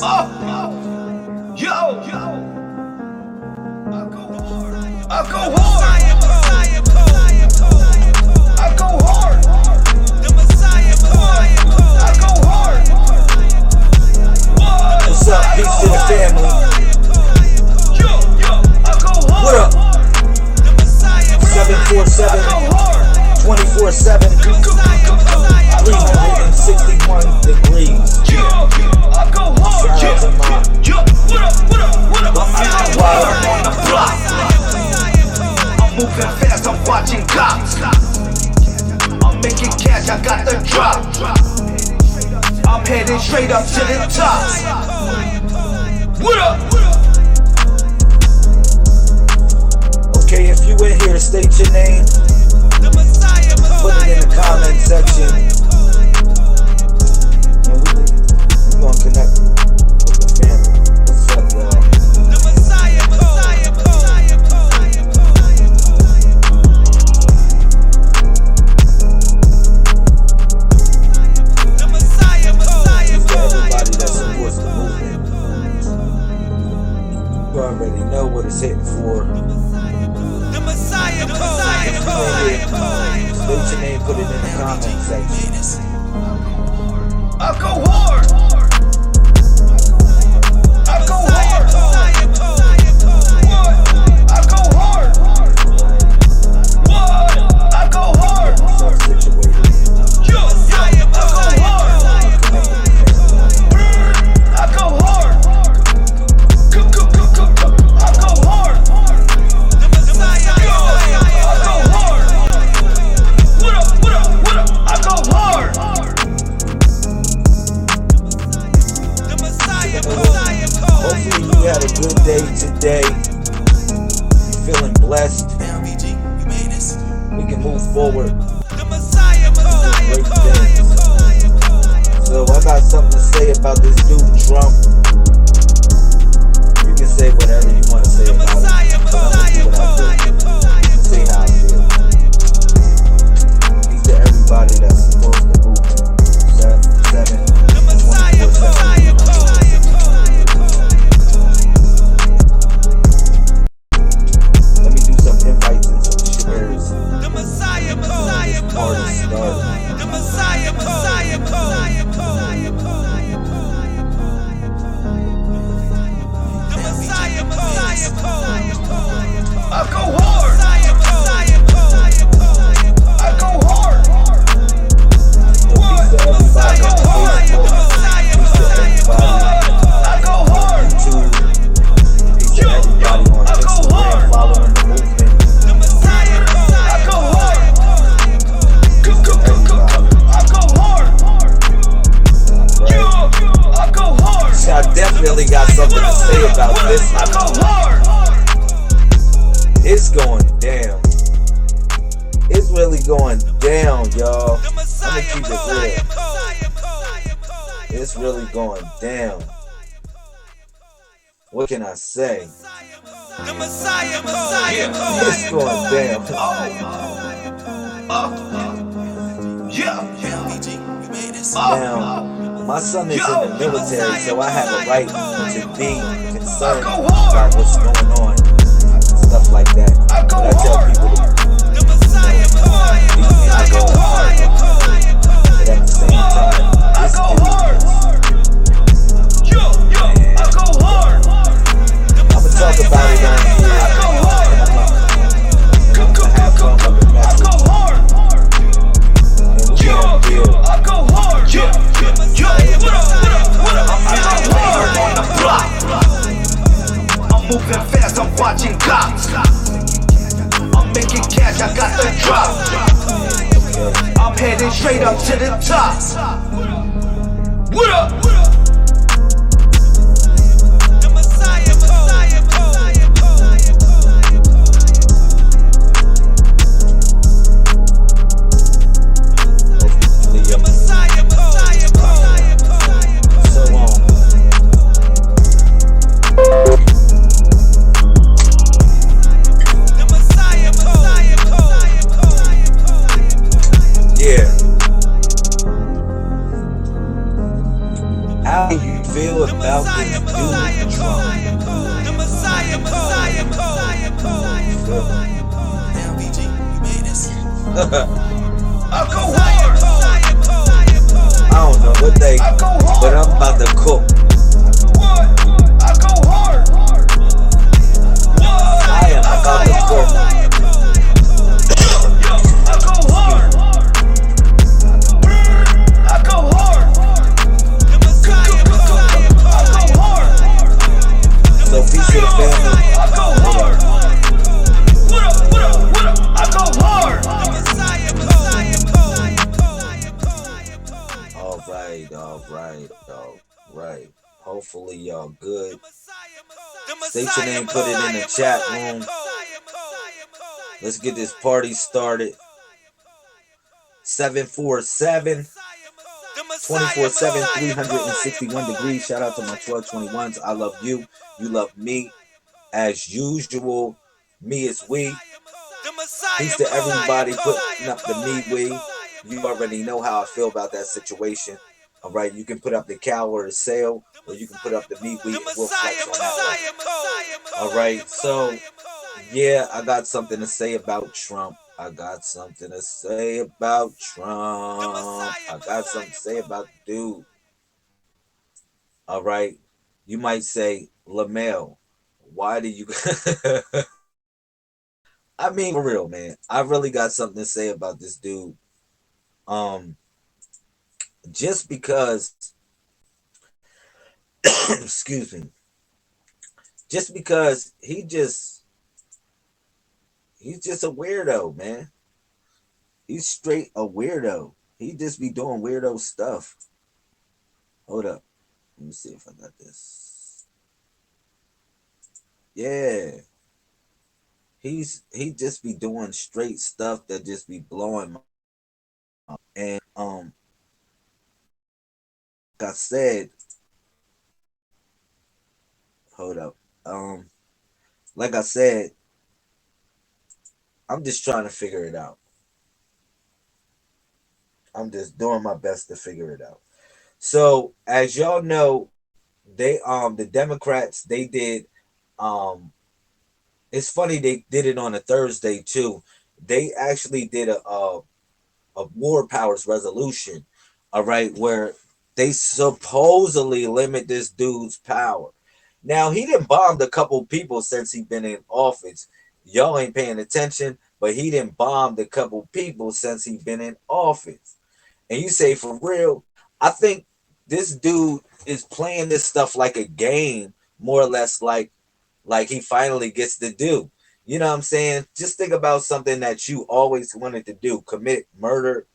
Yo, I go hard. I go hard. I go hard. What's up, peace to the family? I go hard. What up? 747 24/7 361 degrees. I go hard. Shout out to my What up? I'm on the block. I'm moving fast, I'm watching cops. I'm making cash, I got the drop. I'm heading straight up to the top. What up? Okay, if you in here, state your name. Put it in the comment section. And we gonna connect with the family. What's up, y'all? Everybody that supports the movement, you already know what it's hitting for. State your name, put it in the comment section. I go hard. I go hard. What? I go hard. What? I go hard. Situated. I go hard. I go hard. I go hard. What up? I go hard. Hopefully you had a good day today. You feeling blessed. We can move forward. Great things. So I got something to say about this dude Trump. You can say whatever you want to say about it. But I'm gonna do what I do. Say how I feel. Peace to everybody that supports the movement. 7 24/7. Let me do some invites and some shares. This party started. I go hard. I go hard. Peace to everybody I go on hard. Facebook. Peace to everybody I go hard. on YouTube. Peace to everybody on Instagram following the movement. I go hard. I go hard. I go hard. See, I definitely got something to say about this I one. go hard. It's going down. It's really going down, y'all. I'm gonna keep it real. It's really going down. What can I say? It's going down. Now, my son is in the military, so I have a right to be concerned about what's going on and stuff like that. But I tell people to be in the road. But at the same time, it's I'm gonna talk about it on here. And I'm gonna have fun with the message. And we gonna deal. I'm moving fast, I'm watching cops. I'm making cash, I got the drop. I'm heading straight up to the top. How do you feel about this dude Trump? Feel me? Damn, BG, you made this. I don't know what they, but I'm about to cook. I am about to cook. So peace to the family. All right. Hopefully y'all good. State your name, put it in the chat room. Let's get this party started. 747 24/7 361 degrees. Shout out to my 1221s. I love you. You love me. As usual, me is we. Peace to everybody putting up the me we. You already know how I feel about that situation. All right, you can put up the cow or the sail, or you can put up the me we, and we'll flex on that one. All right, so yeah, I got something to say about Trump. I got something to say about the dude. All right, you might say, LaMel, why do you? I mean, for real, man. I really got something to say about this dude. Um, just because, excuse me, just because he's just a weirdo, man. He's straight a weirdo. He just be doing weirdo stuff. Hold up. Let me see if I got this. Yeah. He just be doing straight stuff that just be blowing my mind. And like I said, hold up. Like I said, I'm just trying to figure it out. I'm just doing my best to figure it out. So as y'all know, they the Democrats, they did it's funny they did it on a Thursday too. They actually did a war powers resolution, all right, where they supposedly limit this dude's power. Now he didn't bomb a couple people since he been in office. Y'all ain't paying attention, but he didn't bomb a couple people since he been in office. And you say for real, I think this dude is playing this stuff like a game, more or less like he finally gets to do. You know what I'm saying? Just think about something that you always wanted to do: commit murder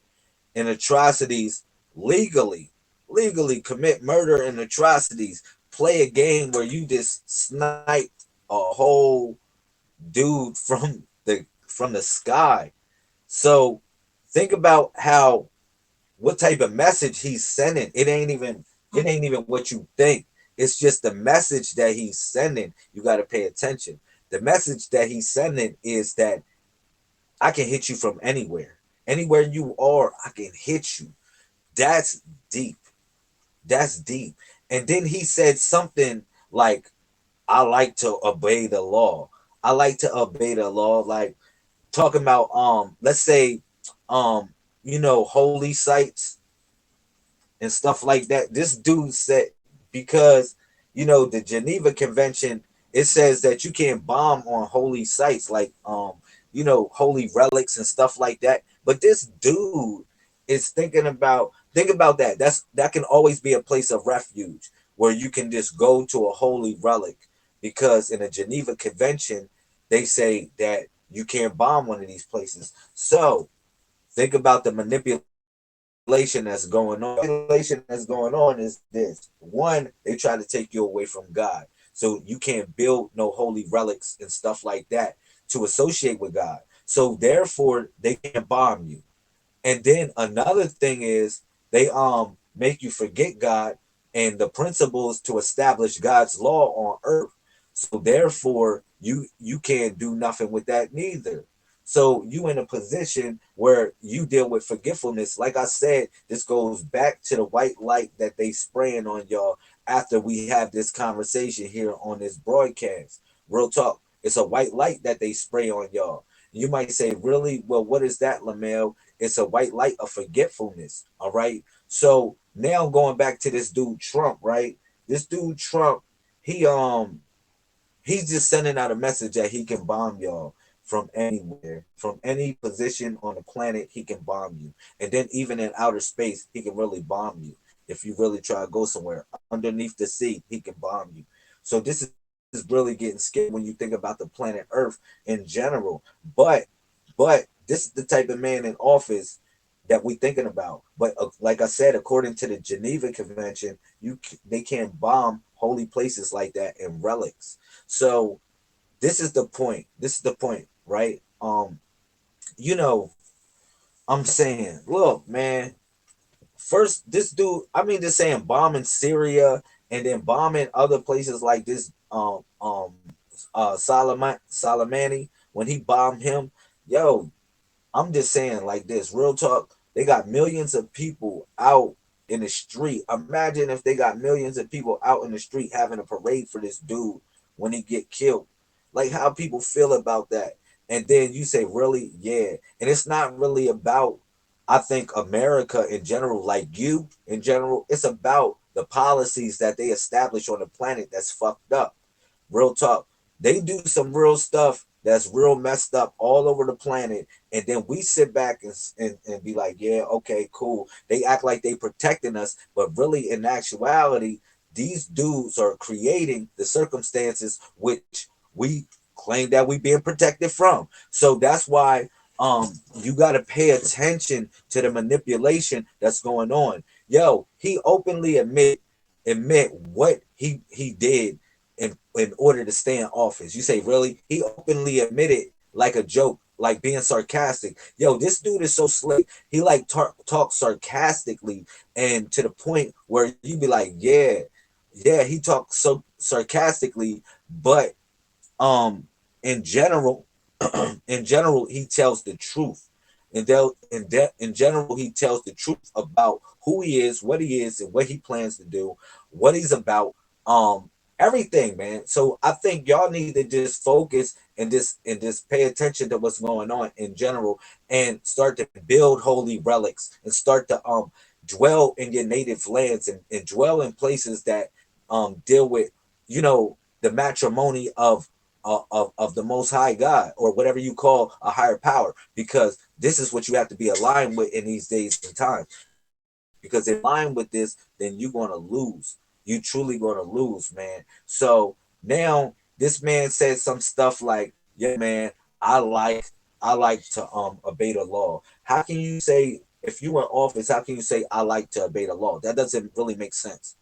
and atrocities legally. Legally commit murder and atrocities. Play a game where you just snipe a whole dude from the sky. So think about how what type of message he's sending. It ain't even what you think. It's just the message that he's sending. You got to pay attention. The message that he's sending is that I can hit you from anywhere. Anywhere you are, I can hit you. That's deep. That's deep. And then he said something like, I like to obey the law. I like to obey the law. Like talking about let's say holy sites and stuff like that. This dude said, because the Geneva Convention, it says that you can't bomb on holy sites like holy relics and stuff like that. But this dude is think about that. That can always be a place of refuge where you can just go to a holy relic, because in a Geneva Convention they say that you can't bomb one of these places. So think about the manipulation that's going on. Manipulation that's going on is this: one, they try to take you away from God, so you can't build no holy relics and stuff like that to associate with God. So therefore, they can't bomb you. And then another thing is they make you forget God and the principles to establish God's law on earth. So therefore, you can't do nothing with that neither. So you in a position where you deal with forgetfulness. Like I said, this goes back to the white light that they spraying on y'all after we have this conversation here on this broadcast. Real talk. It's a white light that they spray on y'all. You might say, really? Well, what is that, Lamel? It's a white light of forgetfulness. All right. So now going back to this dude Trump, right? This dude Trump, he he's just sending out a message that he can bomb y'all from anywhere, from any position on the planet. He can bomb you, and then even in outer space, he can really bomb you. If you really try to go somewhere underneath the sea, he can bomb you. So this is really getting scary when you think about the planet Earth in general. But this is the type of man in office that we thinking about. But like I said, according to the Geneva Convention, they can't bomb holy places like that and relics. So this is the point. This is the point, right? You know, I'm saying, look, man. First, this dude, I mean, just saying, bombing Syria and then bombing other places like this. Soleimani when he bombed him, yo, I'm just saying like this, real talk. They got millions of people out in the street. Imagine if they got millions of people out in the street having a parade for this dude when he get killed. Like how people feel about that. And then you say, really? Yeah. And it's not really about, I think, America in general, like you in general. It's about the policies that they establish on the planet that's fucked up. Real talk. They do some real stuff that's real messed up all over the planet, and then we sit back and be like, yeah, okay, cool. They act like they protecting us, but really in actuality, these dudes are creating the circumstances which we claim that we being protected from. So that's why you got to pay attention to the manipulation that's going on. Yo, he openly admit what he did in order to stay in office. You say, really? He openly admitted like a joke, like being sarcastic. Yo, this dude is so slick. He like talk sarcastically, and to the point where you be like, yeah, yeah, he talks so sarcastically, but um in general, in general, he tells the truth. In general, he tells the truth about who he is, what he is, and what he plans to do, what he's about, um, everything, man. So I think y'all need to just focus and just pay attention to what's going on in general, and start to build holy relics and start to dwell in your native lands, and dwell in places that deal with, you know, the matrimony of the most high God, or whatever you call a higher power, because this is what you have to be aligned with in these days and times. Because if you're not aligned with this, then you're going to lose. You truly going to lose, man. So now this man said some stuff like, yo, man, I like to obey the law. How can you say, if you in office, how can you say I like to obey the law? That doesn't really make sense.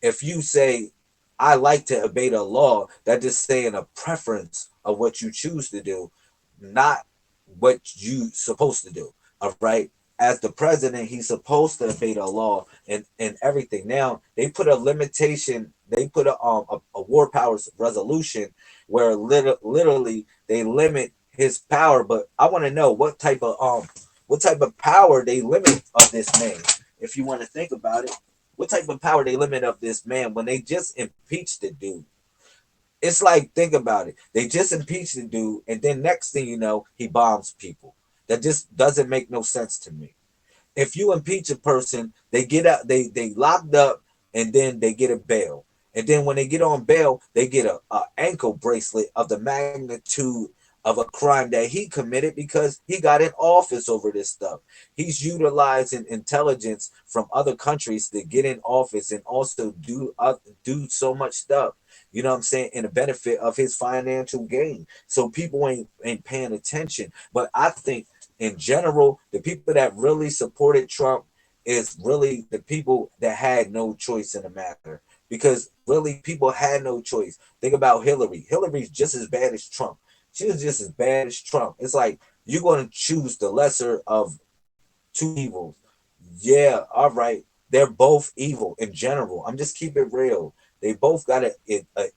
If you say I like to obey the law, that just saying a preference of what you choose to do, not what you supposed to do. All right. As the president, he's supposed to obey the law and everything. Now they put a limitation. They put a war powers resolution where literally they limit his power. But I want to know what type of power they limit of this man. If you want to think about it, what type of power they limit of this man when they just impeached the dude? It's like, think about it. They just impeached the dude, and then next thing you know, he bombs people. That just doesn't make no sense to me. If you impeach a person, they get out, they locked up, and then they get a bail. And then when they get on bail, they get a ankle bracelet of the magnitude of a crime that he committed because he got in office over this stuff. He's utilizing intelligence from other countries to get in office and also do so much stuff. You know what I'm saying? In the benefit of his financial gain. So people ain't paying attention. But I think in general, the people that really supported Trump is really the people that had no choice in the matter. Because really, people had no choice. Think about Hillary. Hillary's just as bad as Trump. She was just as bad as Trump. It's like you're going to choose the lesser of two evils. Yeah, all right. They're both evil in general. I'm just keep it real. They both got a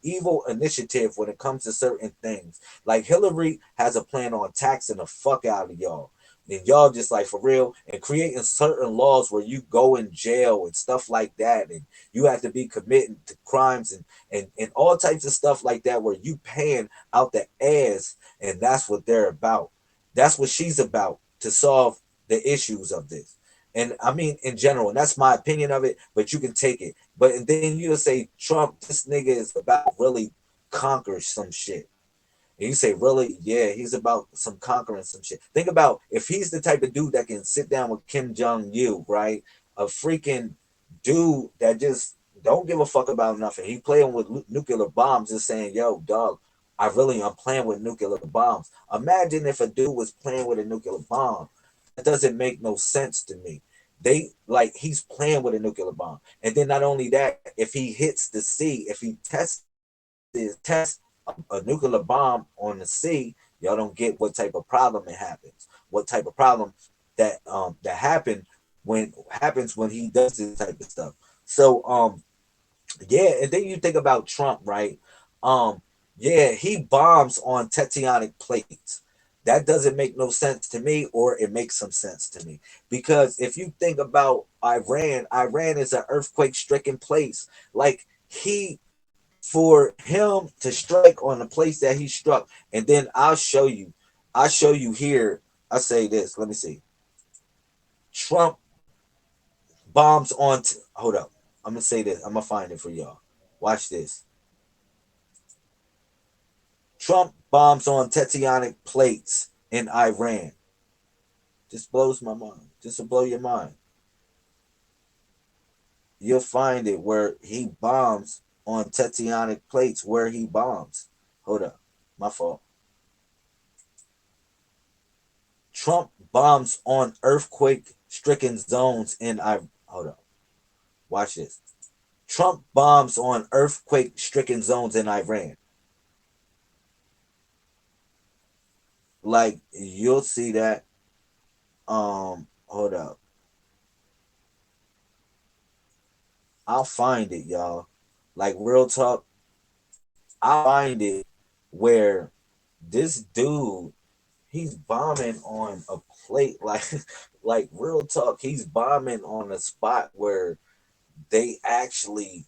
evil initiative when it comes to certain things. Like Hillary has a plan on taxing the fuck out of y'all. And y'all just like for real and creating certain laws where you go in jail and stuff like that, and you have to be committing to crimes and all types of stuff like that where you paying out the ass, and that's what they're about. That's what she's about to solve the issues of this. And I mean, in general, and that's my opinion of it, but you can take it. But and then you'll say, Trump, this nigga is about really conquer some shit. And you say, really? Yeah, he's about some conquering some shit. Think about if he's the type of dude that can sit down with Kim Jong Il, right? A freaking dude that just don't give a fuck about nothing. He playing with nuclear bombs, just saying, yo, dog, I'm playing with nuclear bombs. Imagine if a dude was playing with a nuclear bomb. That doesn't make no sense to me. They like he's playing with a nuclear bomb. And then not only that, if he hits the sea, if he tests a nuclear bomb on the sea, y'all don't get what type of problem it happens. What type of problem that happens when he does this type of stuff. So yeah, and then you think about Trump, right? Um yeah, he bombs on tectonic plates. That doesn't make no sense to me, or it makes some sense to me. Because if you think about Iran is an earthquake stricken place. Like he for him to strike on the place that he struck, and then I'll show you here. I say this. Let me see. Trump bombs on. Hold up. I'm gonna say this. I'm gonna find it for y'all. Watch this. Trump bombs on tectonic plates in Iran. Just blows my mind. Just to blow your mind. You'll find it where he bombs on tectonic plates where he bombs. Hold up. My fault. Trump bombs on earthquake stricken zones in Iran. Hold up. Watch this. Trump bombs on earthquake stricken zones in Iran. Like you'll see that. Hold up. I'll find it, y'all. Like real talk, I'll find it where this dude he's bombing on a plate like like real talk, he's bombing on a spot where they actually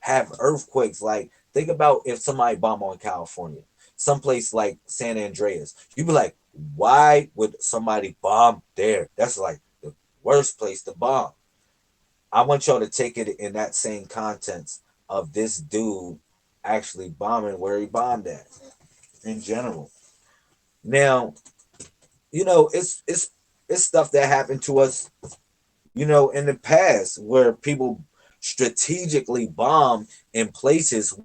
have earthquakes. Like think about if somebody bomb on California, someplace like San Andreas, you'd be like, why would somebody bomb there? That's like the worst place to bomb. I want y'all to take it in that same context of this dude actually bombing where he bombed at in general. Now, it's stuff that happened to us, in the past where people strategically bomb in places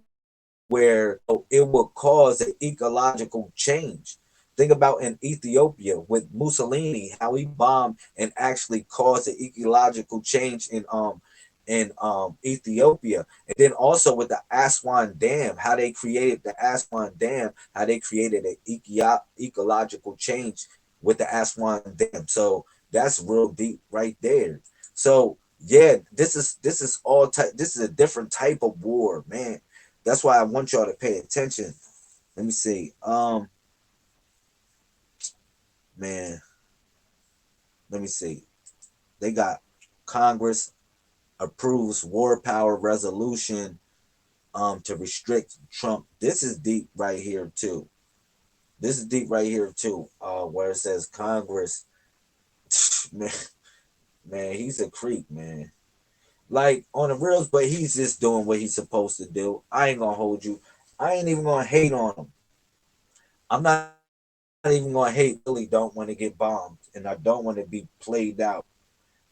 where it will cause an ecological change. Think about in Ethiopia with Mussolini, how he bombed and actually caused an ecological change in Ethiopia. And then also with the Aswan Dam, how they created the Aswan Dam, how they created an ecological change with the Aswan Dam. So that's real deep right there. So yeah, this is a different type of war, man. That's why I want y'all to pay attention. Let me see. Man, let me see. They got Congress approves war power resolution to restrict Trump. This is deep right here too. This is deep right here too. Where it says Congress, man, man, he's a creep, man. Like on the reals, but he's just doing what he's supposed to do. I ain't gonna hold you. I ain't even gonna hate on him. I'm not even gonna hate. Really don't want to get bombed, and I don't want to be played out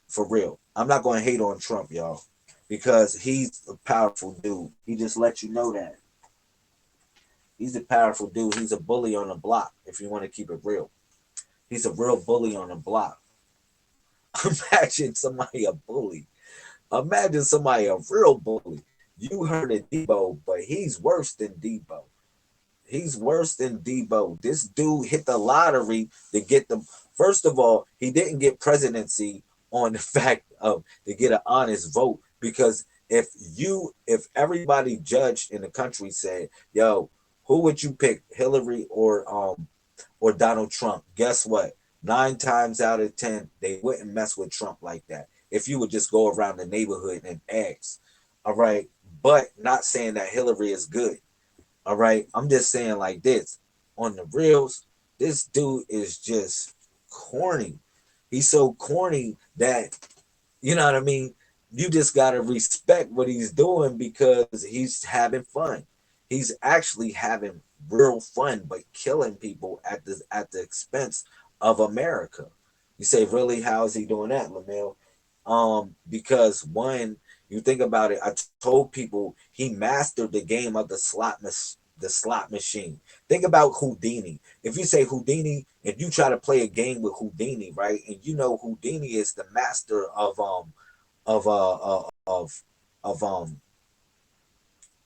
for real. I'm not gonna hate on Trump, y'all, because he's a powerful dude. He just let you know that he's a powerful dude. He's a bully on the block. If you want to keep it real, he's a real bully on the block. Imagine somebody a bully. Imagine somebody a real bully. You heard of Debo, but he's worse than Debo. He's worse than Debo. This dude hit the lottery to get the. First of all, he didn't get presidency on the fact of to get an honest vote because if everybody judged in the country said, yo, who would you pick, Hillary or Donald Trump? Guess what? 9 times out of 10, they wouldn't mess with Trump like that. If you would just go around the neighborhood and ask, all right. But not saying that Hillary is good. All right. I'm just saying like this. On the reels, this dude is just corny. He's so corny that, you know what I mean? You just gotta respect what he's doing because he's having fun. He's actually having real fun, but killing people at the expense of America. You say, really? How is he doing that, Lamel? Because one, you think about it. I told people he mastered the game of the slot machine. Think about Houdini. If you say Houdini, if you try to play a game with Houdini, right, and you know Houdini is the master of uh, uh of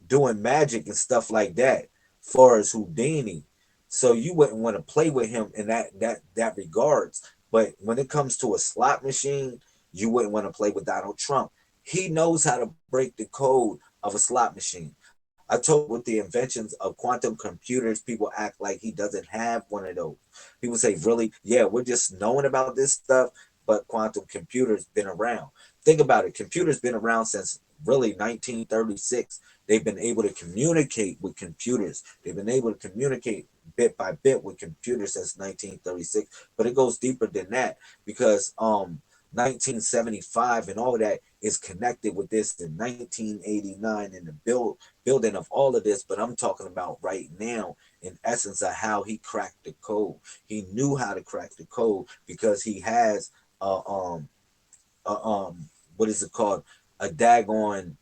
doing magic and stuff like that, far as Houdini. So you wouldn't want to play with him in that regards. But when it comes to a slot machine, you wouldn't want to play with Donald Trump. He knows how to break the code of a slot machine. I told you with the inventions of quantum computers, people act like he doesn't have one of those. People say, really? Yeah, we're just knowing about this stuff, but quantum computers been around. Think about it. Computers been around since really 1936. They've been able to communicate with computers. They've been able to communicate bit by bit with computers since 1936. But it goes deeper than that because 1975 and all of that is connected with this in 1989 and the building of all of this. But I'm talking about right now in essence of how he cracked the code. He knew how to crack the code because he has uh, um what is it called, a daggone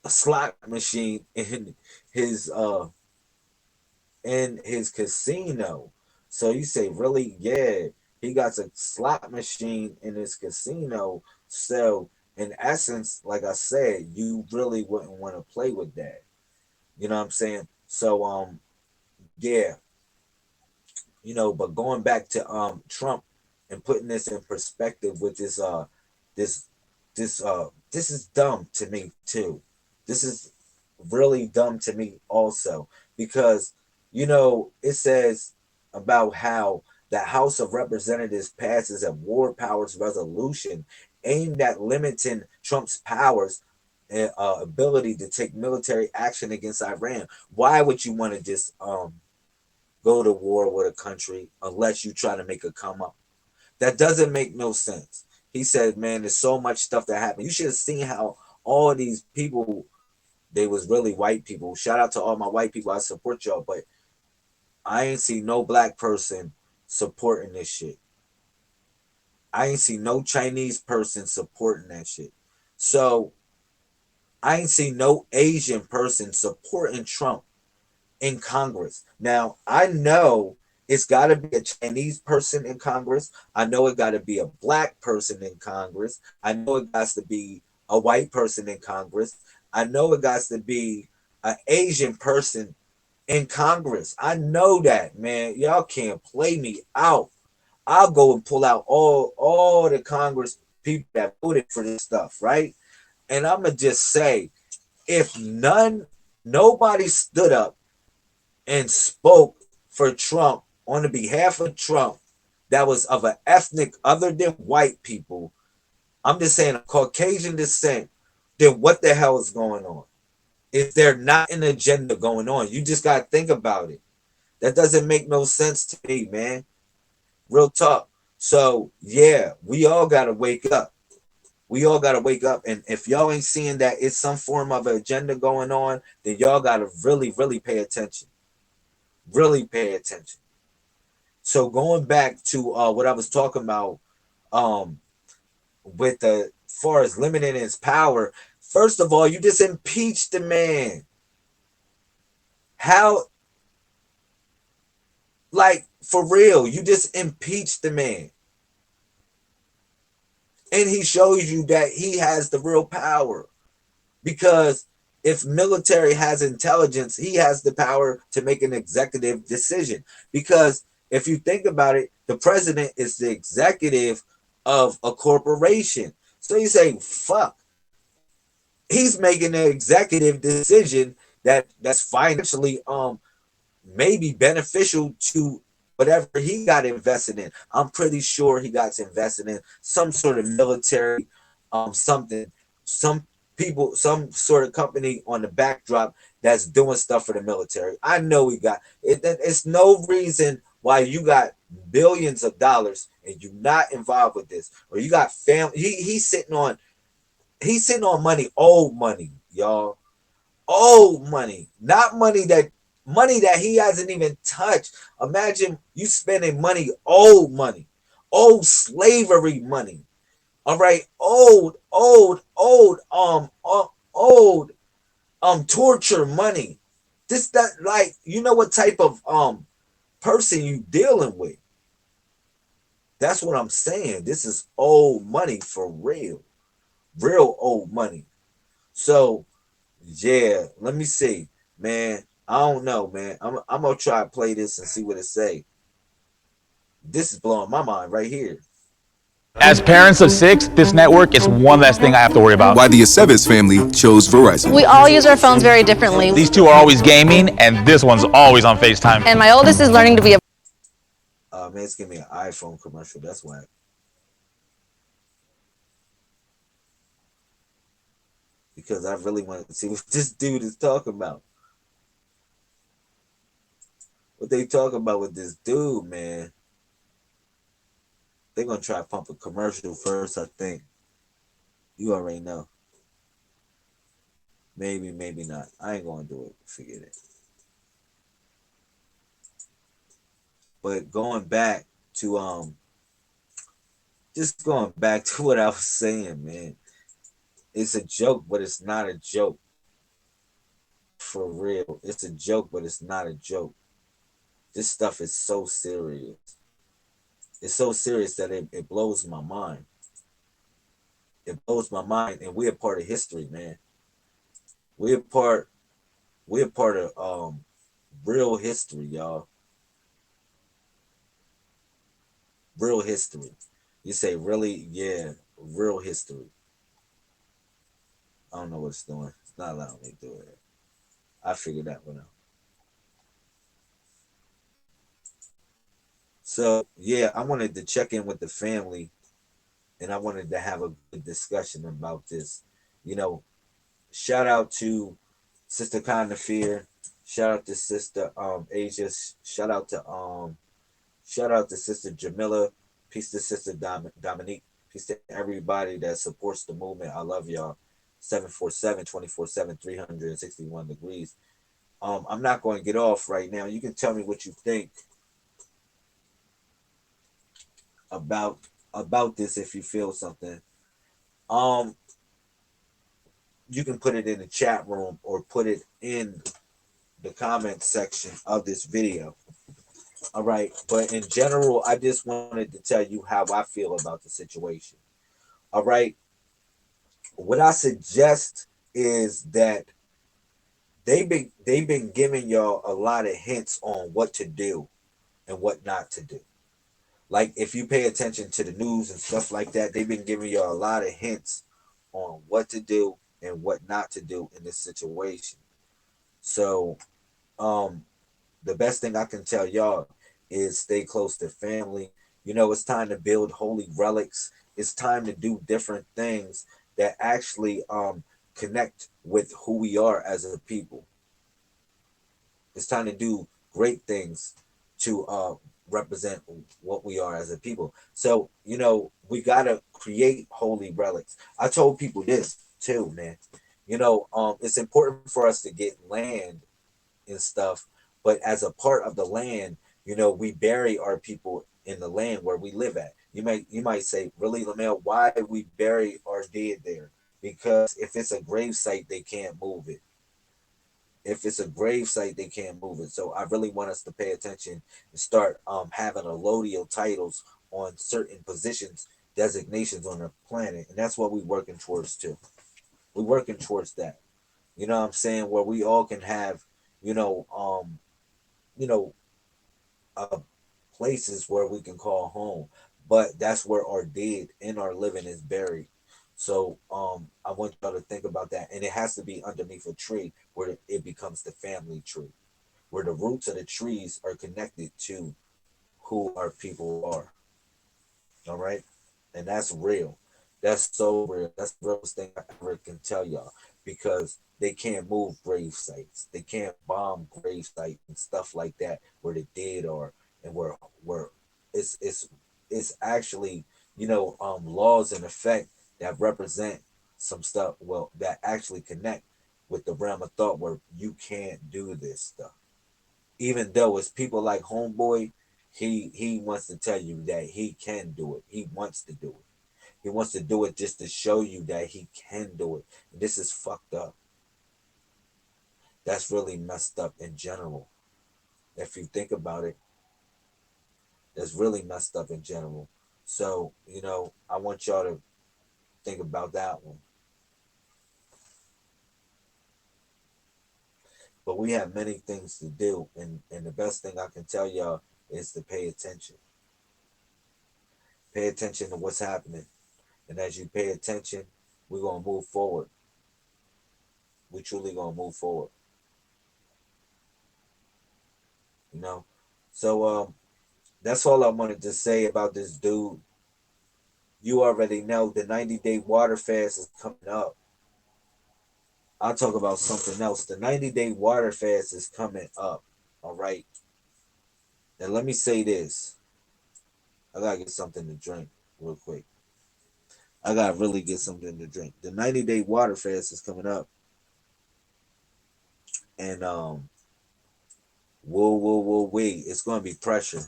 a slot machine his uh in his casino. So you say, really? Yeah, he got a slot machine in his casino. So in essence, like I said, you really wouldn't want to play with that. You know what I'm saying? So yeah, but going back to Trump and putting this in perspective with this this is dumb to me too. This is really dumb to me also because it says about how the House of Representatives passes a war powers resolution aimed at limiting Trump's powers and ability to take military action against Iran. Why would you want to just go to war with a country unless you try to make a come up? That doesn't make no sense. He said, man, there's so much stuff that happened. You should have seen how all these people, they was really white people. Shout out to all my white people. I support y'all, but I ain't see no black person supporting this shit. I ain't see no Chinese person supporting that shit. So I ain't see no Asian person supporting Trump in Congress. Now, I know it's got to be a Chinese person in Congress. I know it got to be a black person in Congress. I know it got to be a white person in Congress. I know it got to be an Asian person in Congress. I know that, man. Y'all can't play me out. I'll go and pull out all the Congress people that voted for this stuff, right? And I'm gonna just say, if nobody stood up and spoke for Trump on the behalf of Trump that was of an ethnic other than white people, I'm just saying a Caucasian descent, then what the hell is going on? Is there not an agenda going on? You just got to think about it. That doesn't make no sense to me, man. Real talk. So, yeah, we all got to wake up. We all got to wake up. And if y'all ain't seeing that it's some form of agenda going on, then y'all got to really, really pay attention. Really pay attention. So going back to what I was talking about um, with the far as limiting his power, first of all, you just impeached the man. How, like, for real, you just impeached the man. And he shows you that he has the real power. Because if military has intelligence, he has the power to make an executive decision. Because if you think about it, the president is the executive of a corporation. So you say, fuck. he's making an executive decision that's financially maybe beneficial to whatever he got invested in. I'm pretty sure he got invested in some sort of military, something, some people, some sort of company on the backdrop that's doing stuff for the military. I know he got it. It's no reason why you got billions of dollars and you're not involved with this, or you got family. He's sitting on money, old money, y'all, old money, not money that he hasn't even touched. Imagine you spending money, old slavery money. All right, old torture money. This that like you know what type of person you dealing with. That's what I'm saying. This is old money for real, real old money. So yeah, let me see, man. I don't know, man. I'm gonna try to play this and see what it say. This is blowing my mind right here. As parents of 6, this network is one less thing I have to worry about. Why the Aceves family chose Verizon. We all use our phones very differently. These two are always gaming, and this one's always on FaceTime. And my oldest is learning to be a Man, it's giving me an iPhone commercial. That's why. Because I really wanted to see what this dude is talking about. What they talking about with this dude, man. They're gonna try to pump a commercial first, I think. You already know. Maybe, maybe not. I ain't gonna do it. Forget it. But going back to just going back to what I was saying, man. It's a joke, but it's not a joke. For real. It's a joke, but it's not a joke. This stuff is so serious. It's so serious that it blows my mind. It blows my mind, and we're a part of history, man. We're part of real history, y'all. Real history. You say really? Yeah, real history. I don't know what it's doing. It's not allowing me to do it. I figured that one out. So yeah, I wanted to check in with the family, and I wanted to have a good discussion about this. You know, shout out to Sister Fear. Shout out to Sister Asia. Shout out to Sister Jamila. Peace to Sister Dominique. Peace to everybody that supports the movement. I love y'all. 747 24/7 361 degrees. I'm not going to get off right now. You can tell me what you think about this if you feel something. You can put it in the chat room or put it in the comment section of this video. All right, but in general, I just wanted to tell you how I feel about the situation. All right, what I suggest is that they've been giving y'all a lot of hints on what to do and what not to do. Like if you pay attention to the news and stuff like that, they've been giving y'all a lot of hints on what to do and what not to do in this situation. So, the best thing I can tell y'all is stay close to family. You know, it's time to build holy relics. It's time to do different things that actually connect with who we are as a people. It's time to do great things to represent what we are as a people. So, you know, we got to create holy relics. I told people this too, man. You know, it's important for us to get land and stuff, but as a part of the land, you know, we bury our people in the land where we live at. You might say, really, Lamel, why we bury our dead there? Because if it's a grave site, they can't move it. If it's a grave site, they can't move it. So I really want us to pay attention and start having allodial titles on certain positions, designations on the planet, and that's what we're working towards too. We're working towards that. You know what I'm saying? Where we all can have, you know, uh, places where we can call home, but that's where our dead and our living is buried. So I want y'all to think about that, and it has to be underneath a tree where it becomes the family tree, where the roots of the trees are connected to who our people are. All right, and that's real. That's so real. That's the realest thing I ever can tell y'all, because they can't move grave sites. They can't bomb grave sites and stuff like that where the dead are, and where it's it's it's actually, laws in effect that represent some stuff, well, that actually connect with the realm of thought where you can't do this stuff. Even though it's people like Homeboy, he wants to tell you that he can do it. He wants to do it. He wants to do it just to show you that he can do it. And this is fucked up. That's really messed up in general. If you think about it, that's really messed up in general. So, I want y'all to think about that one. But we have many things to do, and the best thing I can tell y'all is to pay attention. Pay attention to what's happening. And as you pay attention, we're gonna move forward. We truly gonna move forward. You know? So that's all I wanted to say about this dude. You already know the 90-day water fast is coming up. I'll talk about something else. The 90-day water fast is coming up. All right. Now let me say this. I gotta get something to drink real quick. I gotta really get something to drink. The 90-day water fast is coming up. And whoa, wait. It's gonna be pressure.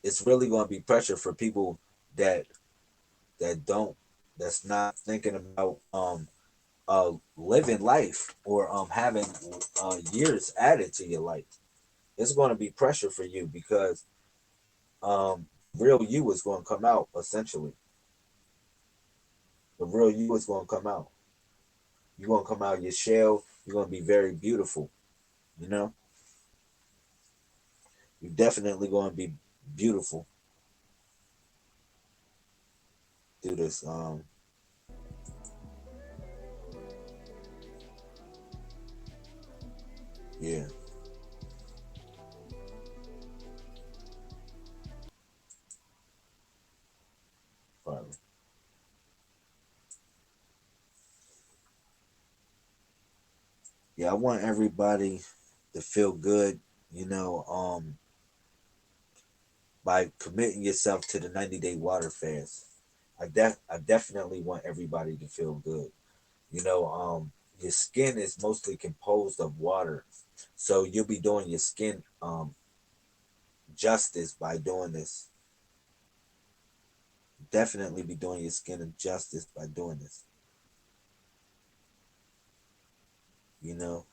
It's really gonna be pressure for people that that don't that's not thinking about living life, or having years added to your life. It's going to be pressure for you, because real you is going to come out. Essentially, the real you is going to come out. You're going to come out your shell. You're going to be very beautiful. you know you're definitely going to be beautiful through this. Yeah, probably. Yeah, I want everybody to feel good, you know um by committing yourself to the 90-day water fast. I definitely want everybody to feel good. Your skin is mostly composed of water, so you'll be doing your skin justice by doing this. Definitely be doing your skin injustice by doing this. You know,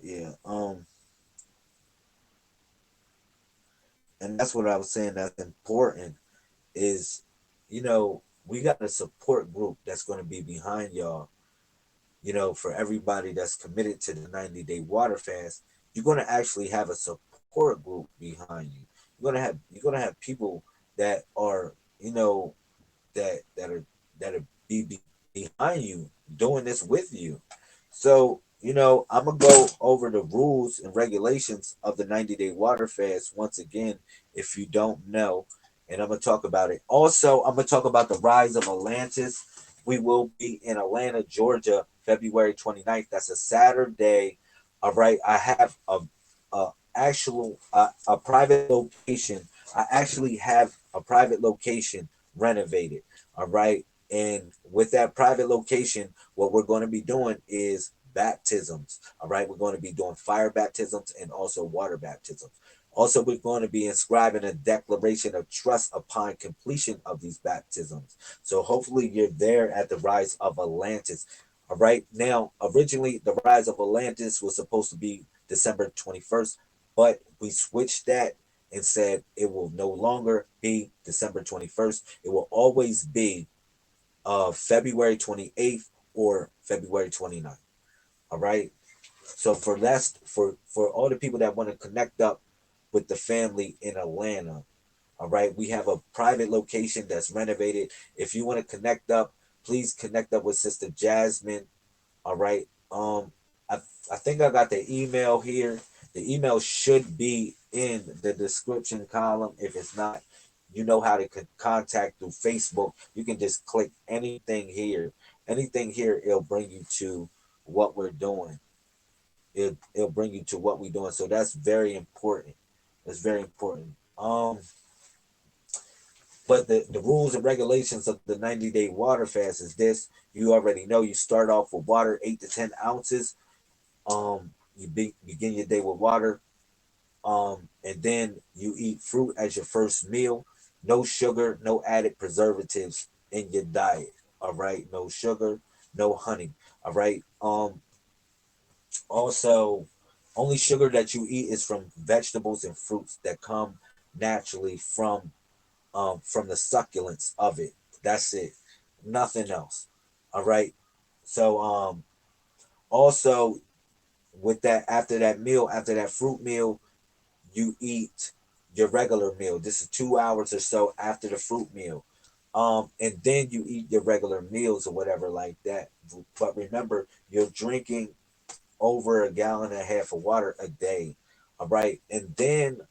yeah. And that's what I was saying. That's important. Is we got a support group that's going to be behind y'all. For everybody that's committed to the 90-day water fast, you're going to actually have a support group behind you. You're going to have people that are, that are be behind you, doing this with you. So, I'm gonna go over the rules and regulations of the 90-day water fast once again, if you don't know, and I'm gonna talk about it. Also, I'm gonna talk about the rise of Atlantis. We will be in Atlanta, Georgia, February 29th. That's a Saturday. All right. I have a private location. I actually have a private location renovated. All right. And with that private location, what we're going to be doing is baptisms. All right. We're going to be doing fire baptisms and also water baptisms. Also, we're going to be inscribing a declaration of trust upon completion of these baptisms. So hopefully you're there at the rise of Atlantis. All right. Now, originally, the rise of Atlantis was supposed to be December 21st, but we switched that and said it will no longer be December 21st. It will always be February 28th or February 29th. All right. So for all the people that want to connect up, with the family in Atlanta. All right, we have a private location that's renovated. If you want to connect up, please connect up with Sister Jasmine. All right. I think I got the email here. The email should be in the description column. If it's not, you know how to contact through Facebook. You can just click anything here. Anything here, it'll bring you to what we're doing. It'll bring you to what we're doing. So that's very important. That's very important. But the rules and regulations of the 90-day water fast is this. You already know you start off with water, 8 to 10 ounces. Begin your day with water. And then you eat fruit as your first meal. No sugar, no added preservatives in your diet. All right. No sugar, no honey. All right. Also, only sugar that you eat is from vegetables and fruits that come naturally from the succulents of it. That's it. Nothing else. All right. So also with that, after that meal, after that fruit meal, you eat your regular meal. This is 2 hours or so after the fruit meal. And then you eat your regular meals or whatever like that. But remember, you're drinking over a gallon and a half of water a day. All right. And then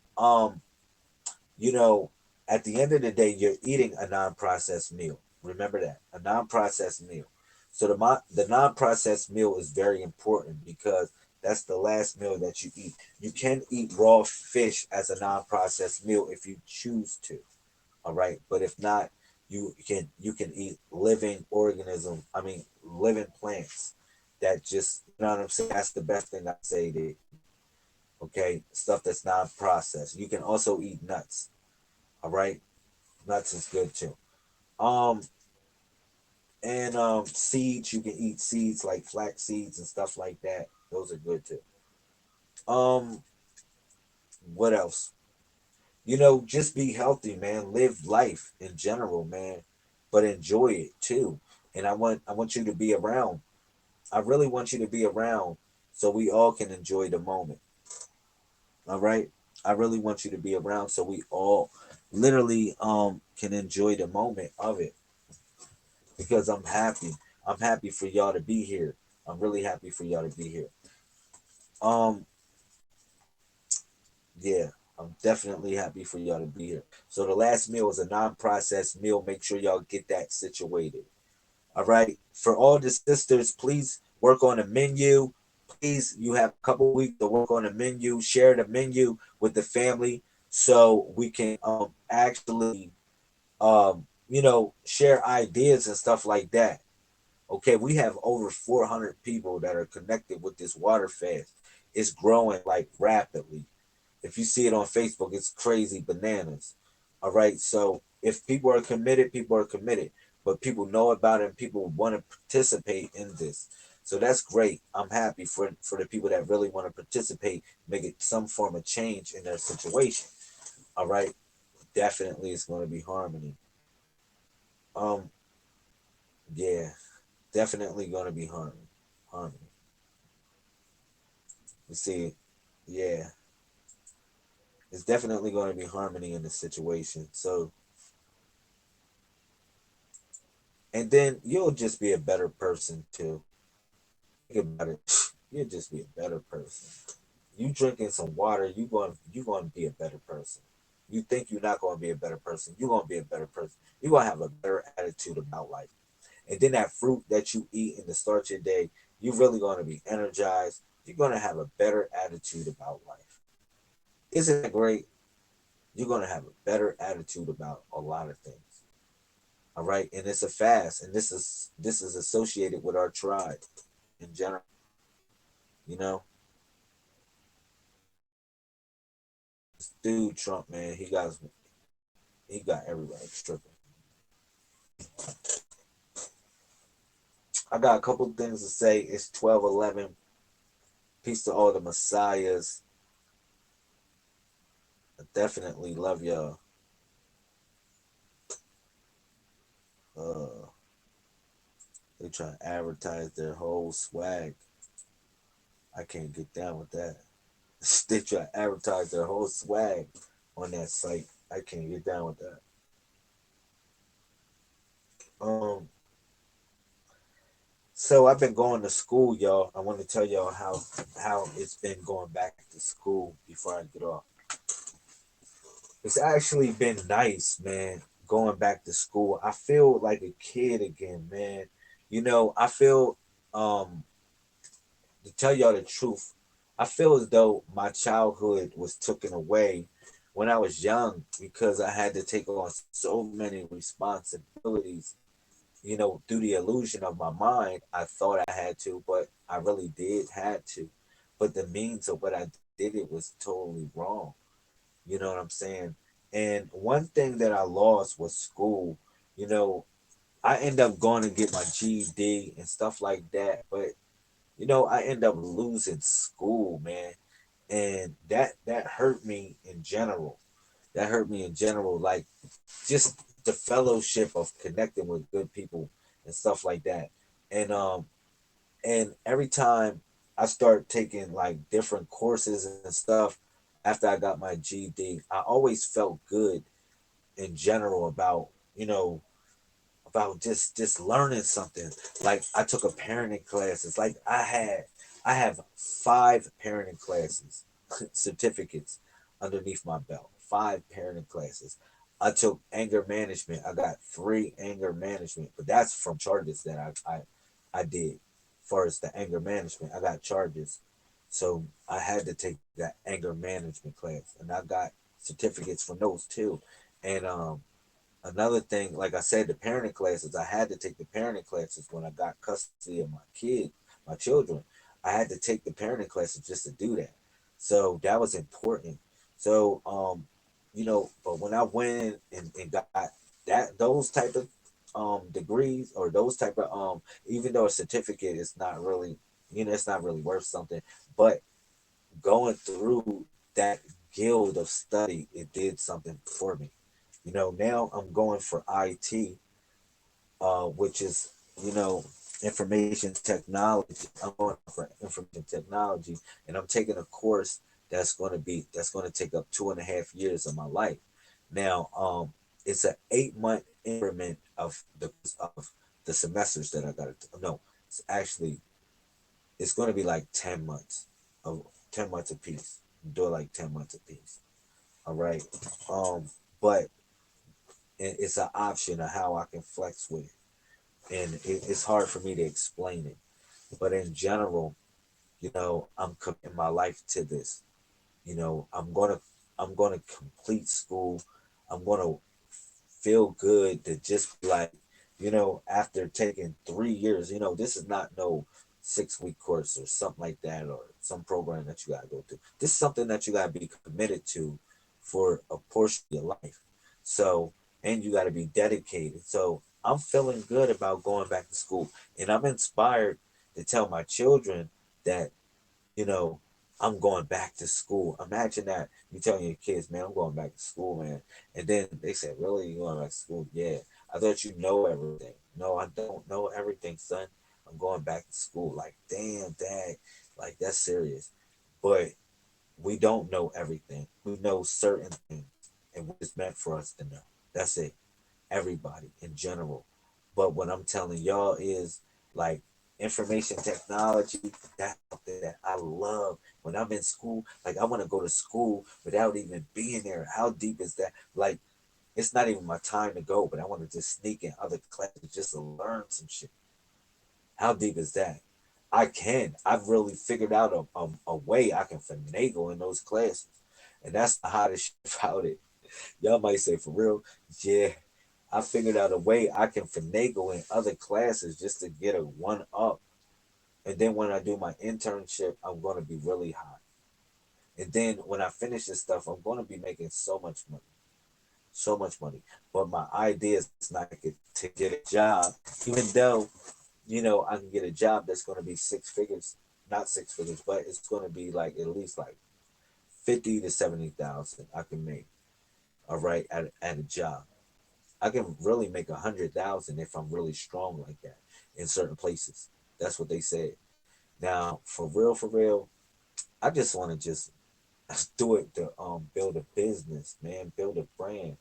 you know, at the end of the day, you're eating a non-processed meal. Remember that, a non-processed meal. So the non-processed meal is very important because that's the last meal that you eat. You can eat raw fish as a non-processed meal if you choose to. All right, but if not, you can eat living organism. I mean, living plants. That just, you know what I'm saying. That's the best thing I say to. Okay, stuff that's non-processed. You can also eat nuts. All right, nuts is good too. Um, and seeds, you can eat seeds like flax seeds and stuff like that. Those are good too. Um, what else? Just be healthy, man. Live life in general, man, but enjoy it too. And I want you to be around. I really want you to be around so we all can enjoy the moment. All right. I really want you to be around so we all literally can enjoy the moment of it because I'm happy. I'm happy for y'all to be here. I'm really happy for y'all to be here. Um yeah, I'm definitely happy for y'all to be here. So the last meal is a non-processed meal. Make sure y'all get that situated. All right. For all the sisters, please work on a menu. Please, you have a couple weeks to work on a menu. Share the menu with the family so we can actually share ideas and stuff like that. Okay, we have over 400 people that are connected with this water fast. It's growing like rapidly. If you see it on Facebook, it's crazy bananas. All right. So if people are committed, people are committed. But people know about it and people want to participate in this. So that's great. I'm happy for the people that really want to participate, make it some form of change in their situation. All right. Definitely it's going to be harmony. Um, yeah, definitely going to be harmony. Harmony. You see, yeah, it's definitely going to be harmony in the situation. So and then you'll just be a better person too. Think about it. You'll just be a better person. You drinking some water, you going to be a better person. You think you're not going to be a better person, you're going to be a better person. You're going to have a better attitude about life. And then that fruit that you eat in the start of your day, you're really going to be energized. You're going to have a better attitude about life. Isn't that great? You're going to have a better attitude about a lot of things. All right, and it's a fast, and this is associated with our tribe in general. You know, this dude Trump, man, he got everybody tripping. I got a couple things to say. It's 12:11. Peace to all the messiahs. I definitely love y'all. Uh, they try to advertise their whole swag. I can't get down with that. They try to advertise their whole swag on that site. I can't get down with that. Um, so I've been going to school, y'all. I want to tell y'all how it's been going back to school before I get off. It's actually been nice, man, going back to school. I feel like a kid again, man. I feel to tell y'all the truth, I feel as though my childhood was taken away when I was young because I had to take on so many responsibilities. Through the illusion of my mind, I thought I had to, but I really did had to. But the means of what I did it was totally wrong. You know what I'm saying? And one thing that I lost was school. You know, I end up going to get my GED and stuff like that, but I end up losing school, man, and that hurt me in general. That hurt me in general, like just the fellowship of connecting with good people and stuff like that. And every time I start taking like different courses and stuff after I got my GED, I always felt good in general about just learning something. Like I took a parenting classes. Like I have 5 parenting classes, certificates underneath my belt. 5 parenting classes. I took anger management. I got 3 anger management, but that's from charges that I did. As far as the anger management, I got charges, so I had to take that anger management class, and I got certificates from those too. And another thing, like I said, the parenting classes, I had to take the parenting classes when I got custody of my children. I had to take the parenting classes just to do that. So that was important. So, but when I went and got those type of degrees, or those type of even though a certificate is not really, it's not really worth something, but going through that guild of study, it did something for me. Now I'm going for IT, which is, information technology. I'm going for information technology, and I'm taking a course that's going to take up 2.5 years of my life. Now, it's an 8-month increment of the semesters that I got to. No, it's actually it's going to be like 10 months of 10 months apiece. Do it like 10 months apiece. All right. But it's an option of how I can flex with it, and it's hard for me to explain it. But in general, I'm committing my life to this. I'm gonna complete school. I'm gonna feel good to just be like, after taking 3 years, this is not no 6-week course or something like that, or some program that you gotta go through. This is something that you gotta be committed to for a portion of your life. So, and you gotta be dedicated. So I'm feeling good about going back to school. And I'm inspired to tell my children that, you know, I'm going back to school. Imagine that you telling your kids, man, I'm going back to school, man. And then they said, really? You going back to school? Yeah. I thought you know everything. No, I don't know everything, son. I'm going back to school. Like, damn, dad. Like, that's serious. But we don't know everything. We know certain things and what it's meant for us to know. That's it. Everybody in general. But what I'm telling y'all is like information technology, that's something that I love. When I'm in school, like I want to go to school without even being there. How deep is that? Like, it's not even my time to go, but I want to just sneak in other classes just to learn some shit. How deep is that? I can. I've really figured out a way I can finagle in those classes. And that's the hottest shit about it. Y'all might say, for real? Yeah. I figured out a way I can finagle in other classes just to get a one up. And then when I do my internship, I'm going to be really high. And then when I finish this stuff, I'm going to be making so much money. So much money. But my idea is not to get a job, even though, I can get a job that's going to be 6 figures, not 6 figures, but it's going to be like at least like 50 to 70,000 I can make. All right, at a job. I can really make 100,000 if I'm really strong like that in certain places. That's what they said. Now, for real, I just want to just do it to build a business, man, build a brand.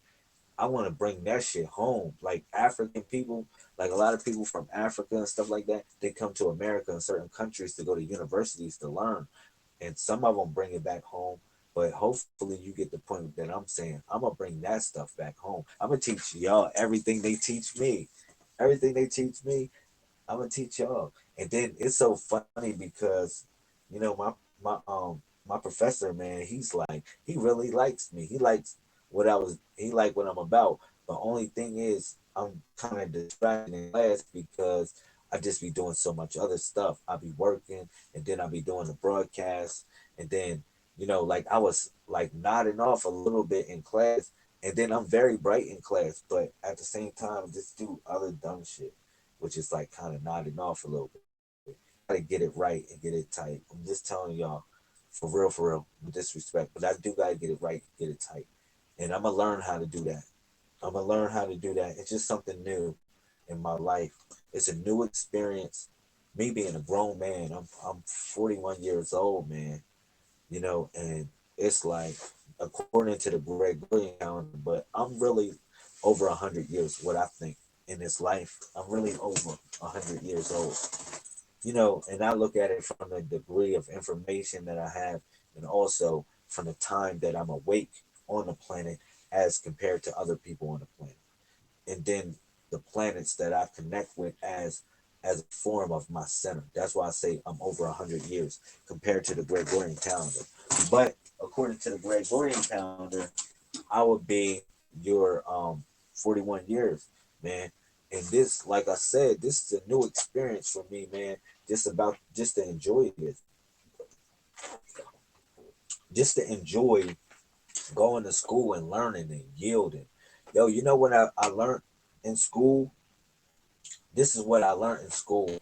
I want to bring that shit home. Like African people, like a lot of people from Africa and stuff like that, they come to America and certain countries to go to universities to learn. And some of them bring it back home. But hopefully you get the point that I'm saying. I'm gonna bring that stuff back home. I'm gonna teach y'all everything they teach me. Everything they teach me, I'm gonna teach y'all. And then it's so funny because, you know, my professor, man, he's like, he really likes me. He likes he like what I'm about. The only thing is I'm kind of distracted in class because I just be doing so much other stuff. I be working and then I be doing the broadcast and then, you know, like I was like nodding off a little bit in class and then I'm very bright in class, but at the same time just do other dumb shit, which is like kind of nodding off a little bit. Gotta get it right and get it tight. I'm just telling y'all, for real, with disrespect, but I do gotta get it right, get it tight, and I'm gonna learn how to do that. I'm gonna learn how to do that. It's just something new in my life. It's a new experience. Me being a grown man, I'm 41 years old, man. You know, and it's like according to the Gregorian calendar, but I'm really over 100 years. What I think in this life, I'm really over 100 years old. You know, and I look at it from the degree of information that I have, and also from the time that I'm awake on the planet as compared to other people on the planet, and then the planets that I connect with as a form of my center. That's why I say I'm over 100 years compared to the Gregorian calendar. But according to the Gregorian calendar, I would be your 41 years, man. And this, like I said, this is a new experience for me, man. Just to enjoy this, just to enjoy going to school and learning and yielding. Yo, you know what I learned in school? This is what I learned in school.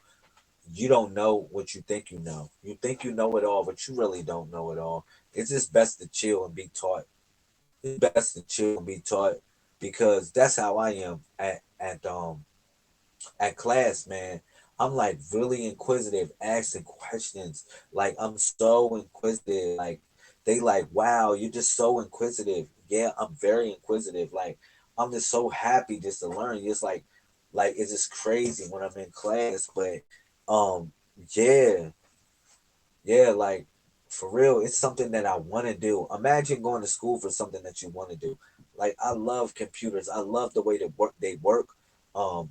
You don't know what you think you know. You think you know it all, but you really don't know it all. It's just best to chill and be taught. It's best to chill and be taught because that's how I am at class, man. I'm like really inquisitive, asking questions. Like I'm so inquisitive. Like they like, wow, you're just so inquisitive. Yeah, I'm very inquisitive. Like I'm just so happy just to learn. It's like it's just crazy when I'm in class. But um, yeah, yeah, like for real, it's something that I want to do. Imagine going to school for something that you want to do. Like I love computers. I love the way that work they work. Um,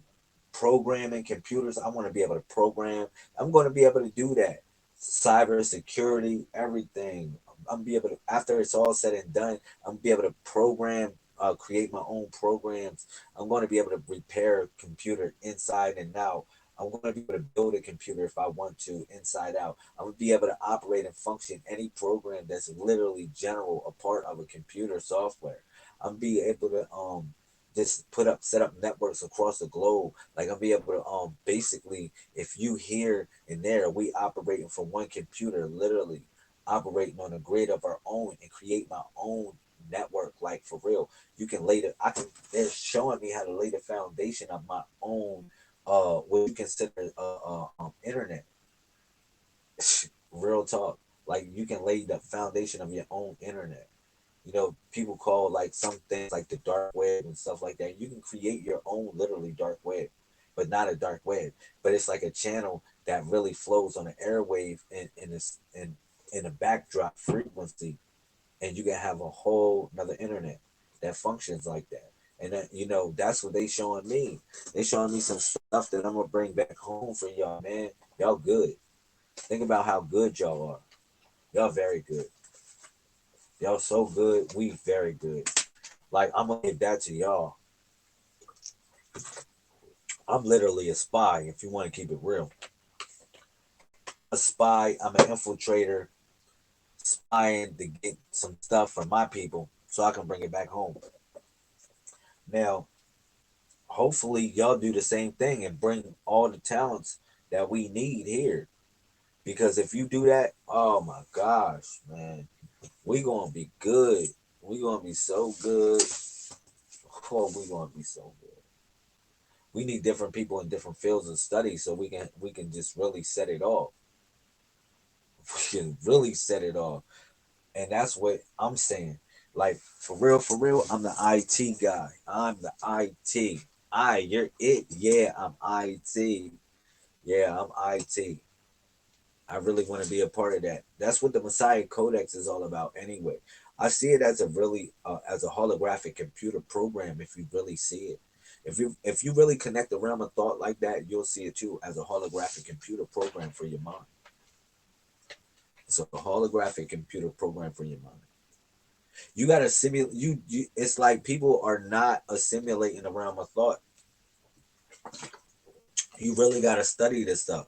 Programming computers. I want to be able to program. I'm going to be able to do that. Cyber security, everything. I'm be able to after it's all said and done. I'm be able to program, create my own programs. I'm going to be able to repair a computer inside and out. I'm going to be able to build a computer if I want to inside out. I'm going to be able to operate and function any program that's literally general a part of a computer software. I'm be able to just set up networks across the globe. Like I'll be able to basically if you here and there, we operating from one computer, literally operating on a grid of our own and create my own network. Like for real. You can lay the I can they're showing me how to lay the foundation of my own what you consider internet. Real talk. Like you can lay the foundation of your own internet. You know, people call like some things like the dark web and stuff like that. You can create your own literally dark web, but not a dark web. But it's like a channel that really flows on an airwave in a backdrop frequency, and you can have a whole another internet that functions like that. And that, you know, that's what they showing me. They showing me some stuff that I'm gonna bring back home for y'all, man. Y'all good. Think about how good y'all are. Y'all very good. Y'all so good. We very good. Like I'm gonna give that to y'all. I'm literally a spy. If you want to keep it real, a spy. I'm an infiltrator, spying to get some stuff from my people so I can bring it back home. Now, hopefully, y'all do the same thing and bring all the talents that we need here. Because if you do that, oh my gosh, man, we gonna be good. We gonna be so good. Oh, we gonna be so good. We need different people in different fields of study so we can just really set it off. We can really set it off. And that's what I'm saying. Like for real, I'm the IT guy. I'm the IT. You're it. Yeah, I'm IT. Yeah, I'm IT. I really want to be a part of that. That's what the Messiah Codex is all about anyway. I see it as a really as a holographic computer program if you really see it. If you really connect the realm of thought like that, you'll see it too as a holographic computer program for your mind. It's a holographic computer program for your mind. You got to simulate you it's like people are not assimilating the realm of thought. You really got to study this stuff.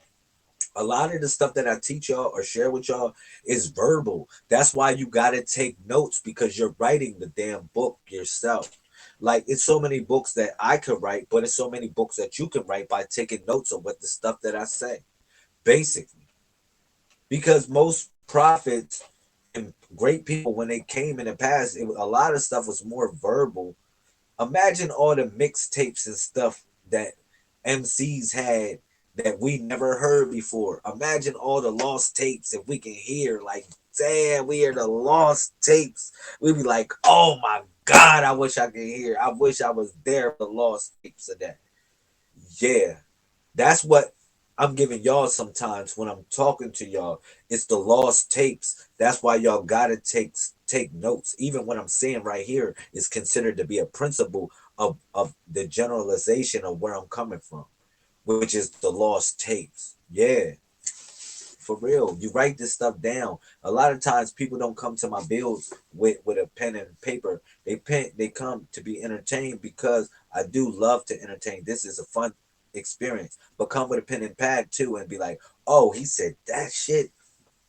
A lot of the stuff that I teach y'all or share with y'all is verbal. That's why you got to take notes because you're writing the damn book yourself. Like it's so many books that I could write, but it's so many books that you can write by taking notes of what the stuff that I say. Basically, because most prophets and great people when they came in the past, a lot of stuff was more verbal. Imagine all the mixtapes and stuff that MCs had that we never heard before. Imagine all the lost tapes if we can hear, like, damn, we hear the lost tapes. We'd be like, oh my God, I wish I could hear. I wish I was there for the lost tapes of that. Yeah, that's what I'm giving y'all sometimes when I'm talking to y'all. It's the lost tapes. That's why y'all gotta take notes. Even what I'm saying right here is considered to be a principle of the generalization of where I'm coming from, which is the lost tapes. Yeah, for real. You write this stuff down. A lot of times people don't come to my builds with a pen and paper. They come to be entertained because I do love to entertain. This is a fun experience. But come with a pen and pad too and be like, oh, he said that shit.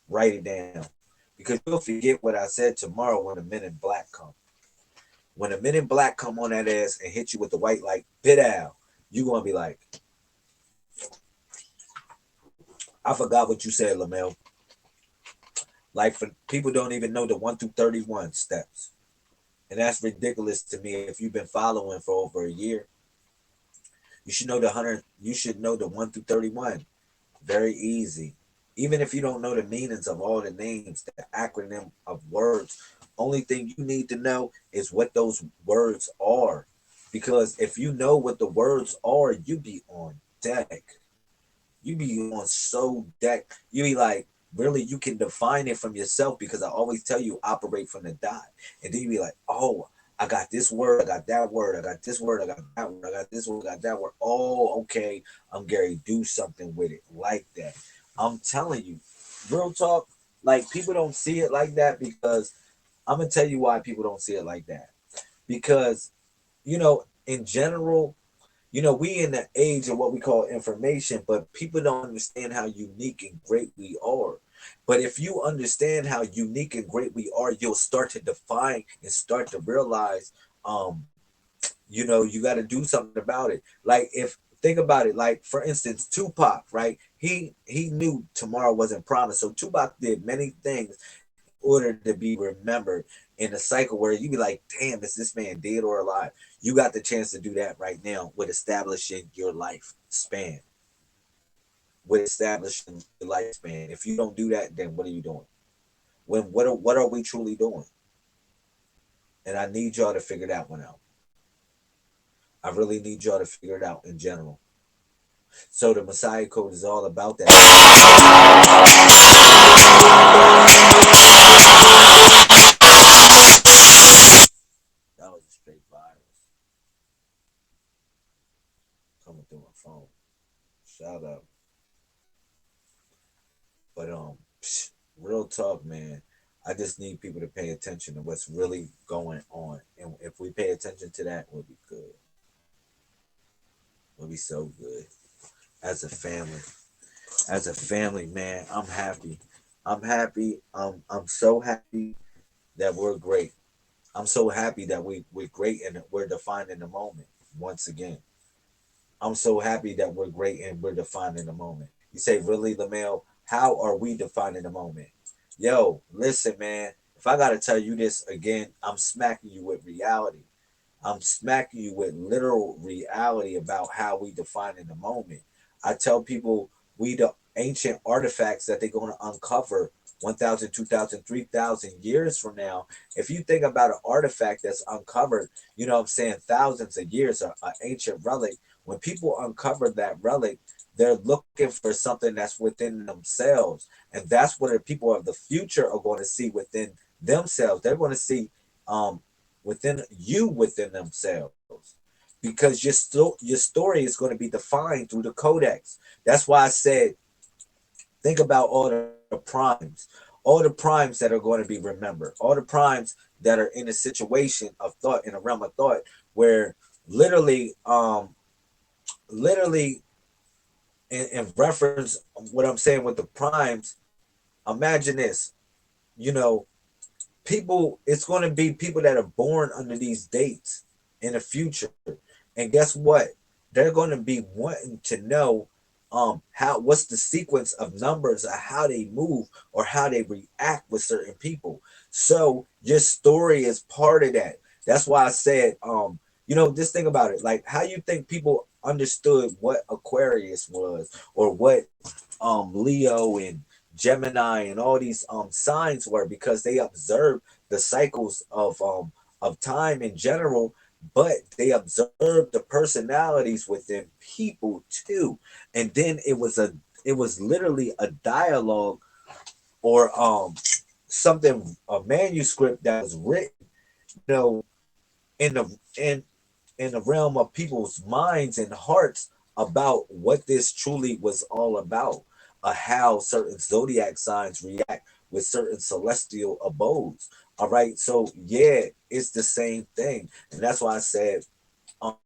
Write it down. Because you'll forget what I said tomorrow when the men in black come. When the men in black come on that ass and hit you with the white light, bit out, you gonna be like, I forgot what you said, Lamel. Like for people don't even know the 1 through 31 steps. And that's ridiculous to me. If you've been following for over a year, you should know the 1 through 31. Very easy. Even if you don't know the meanings of all the names, the acronym of words, only thing you need to know is what those words are. Because if you know what the words are, you be on deck. You be on so deck. You be like, really, you can define it from yourself because I always tell you operate from the dot. And then you be like, oh, I got this word, I got that word, I got this word, I got that word, I got this word, I got that word. Oh, okay. I'm Gary, do something with it like that. I'm telling you, real talk, like people don't see it like that because I'm gonna tell you why people don't see it like that. Because, in general, we in the age of what we call information, but people don't understand how unique and great we are. But if you understand how unique and great we are, you'll start to define and start to realize, you got to do something about it. Like if think about it, like for instance, Tupac, right? He knew tomorrow wasn't promised, so Tupac did many things in order to be remembered in a cycle where you be like, damn, is this man dead or alive? You got the chance to do that right now with establishing your life span. With establishing your lifespan. If you don't do that, then what are you doing? What are we truly doing? And I need y'all to figure that one out. I really need y'all to figure it out in general. So the Messiah Code is all about that. That was a straight virus coming through my phone. Shout out. But real talk, man. I just need people to pay attention to what's really going on. And if we pay attention to that, we'll be good. We'll be so good. As a family. As a family, man, I'm happy. I'm happy. I'm so happy that we're great. I'm so happy that we're great and we're defining the moment once again. I'm so happy that we're great and we're defining the moment. You say, really, Lamel, how are we defining the moment? Yo, listen, man, if I got to tell you this again, I'm smacking you with reality. I'm smacking you with literal reality about how we define in the moment. I tell people we the ancient artifacts that they're going to uncover 1,000, 2,000, 3,000 years from now, if you think about an artifact that's uncovered, you know what I'm saying, thousands of years, an ancient relic, when people uncover that relic, they're looking for something that's within themselves. And that's what the people of the future are going to see within themselves. They're going to see within themselves, because your story is going to be defined through the codex. That's why I said, think about all the primes that are going to be remembered, all the primes that are in a situation of thought, in a realm of thought, where literally in reference what I'm saying with the primes, imagine this, you know, people, it's going to be people that are born under these dates in the future. And guess what? They're going to be wanting to know how, what's the sequence of numbers, or how they move, or how they react with certain people. So your story is part of that. That's why I said, just think about it. Like, how you think people understood what Aquarius was, or what Leo and Gemini and all these signs were, because they observed the cycles of time in general, but they observed the personalities within people too. And then it was literally a dialogue, or something, a manuscript that was written, you know, in the realm of people's minds and hearts, about what this truly was all about, how certain zodiac signs react with certain celestial abodes. All right, so yeah, it's the same thing, and that's why I said,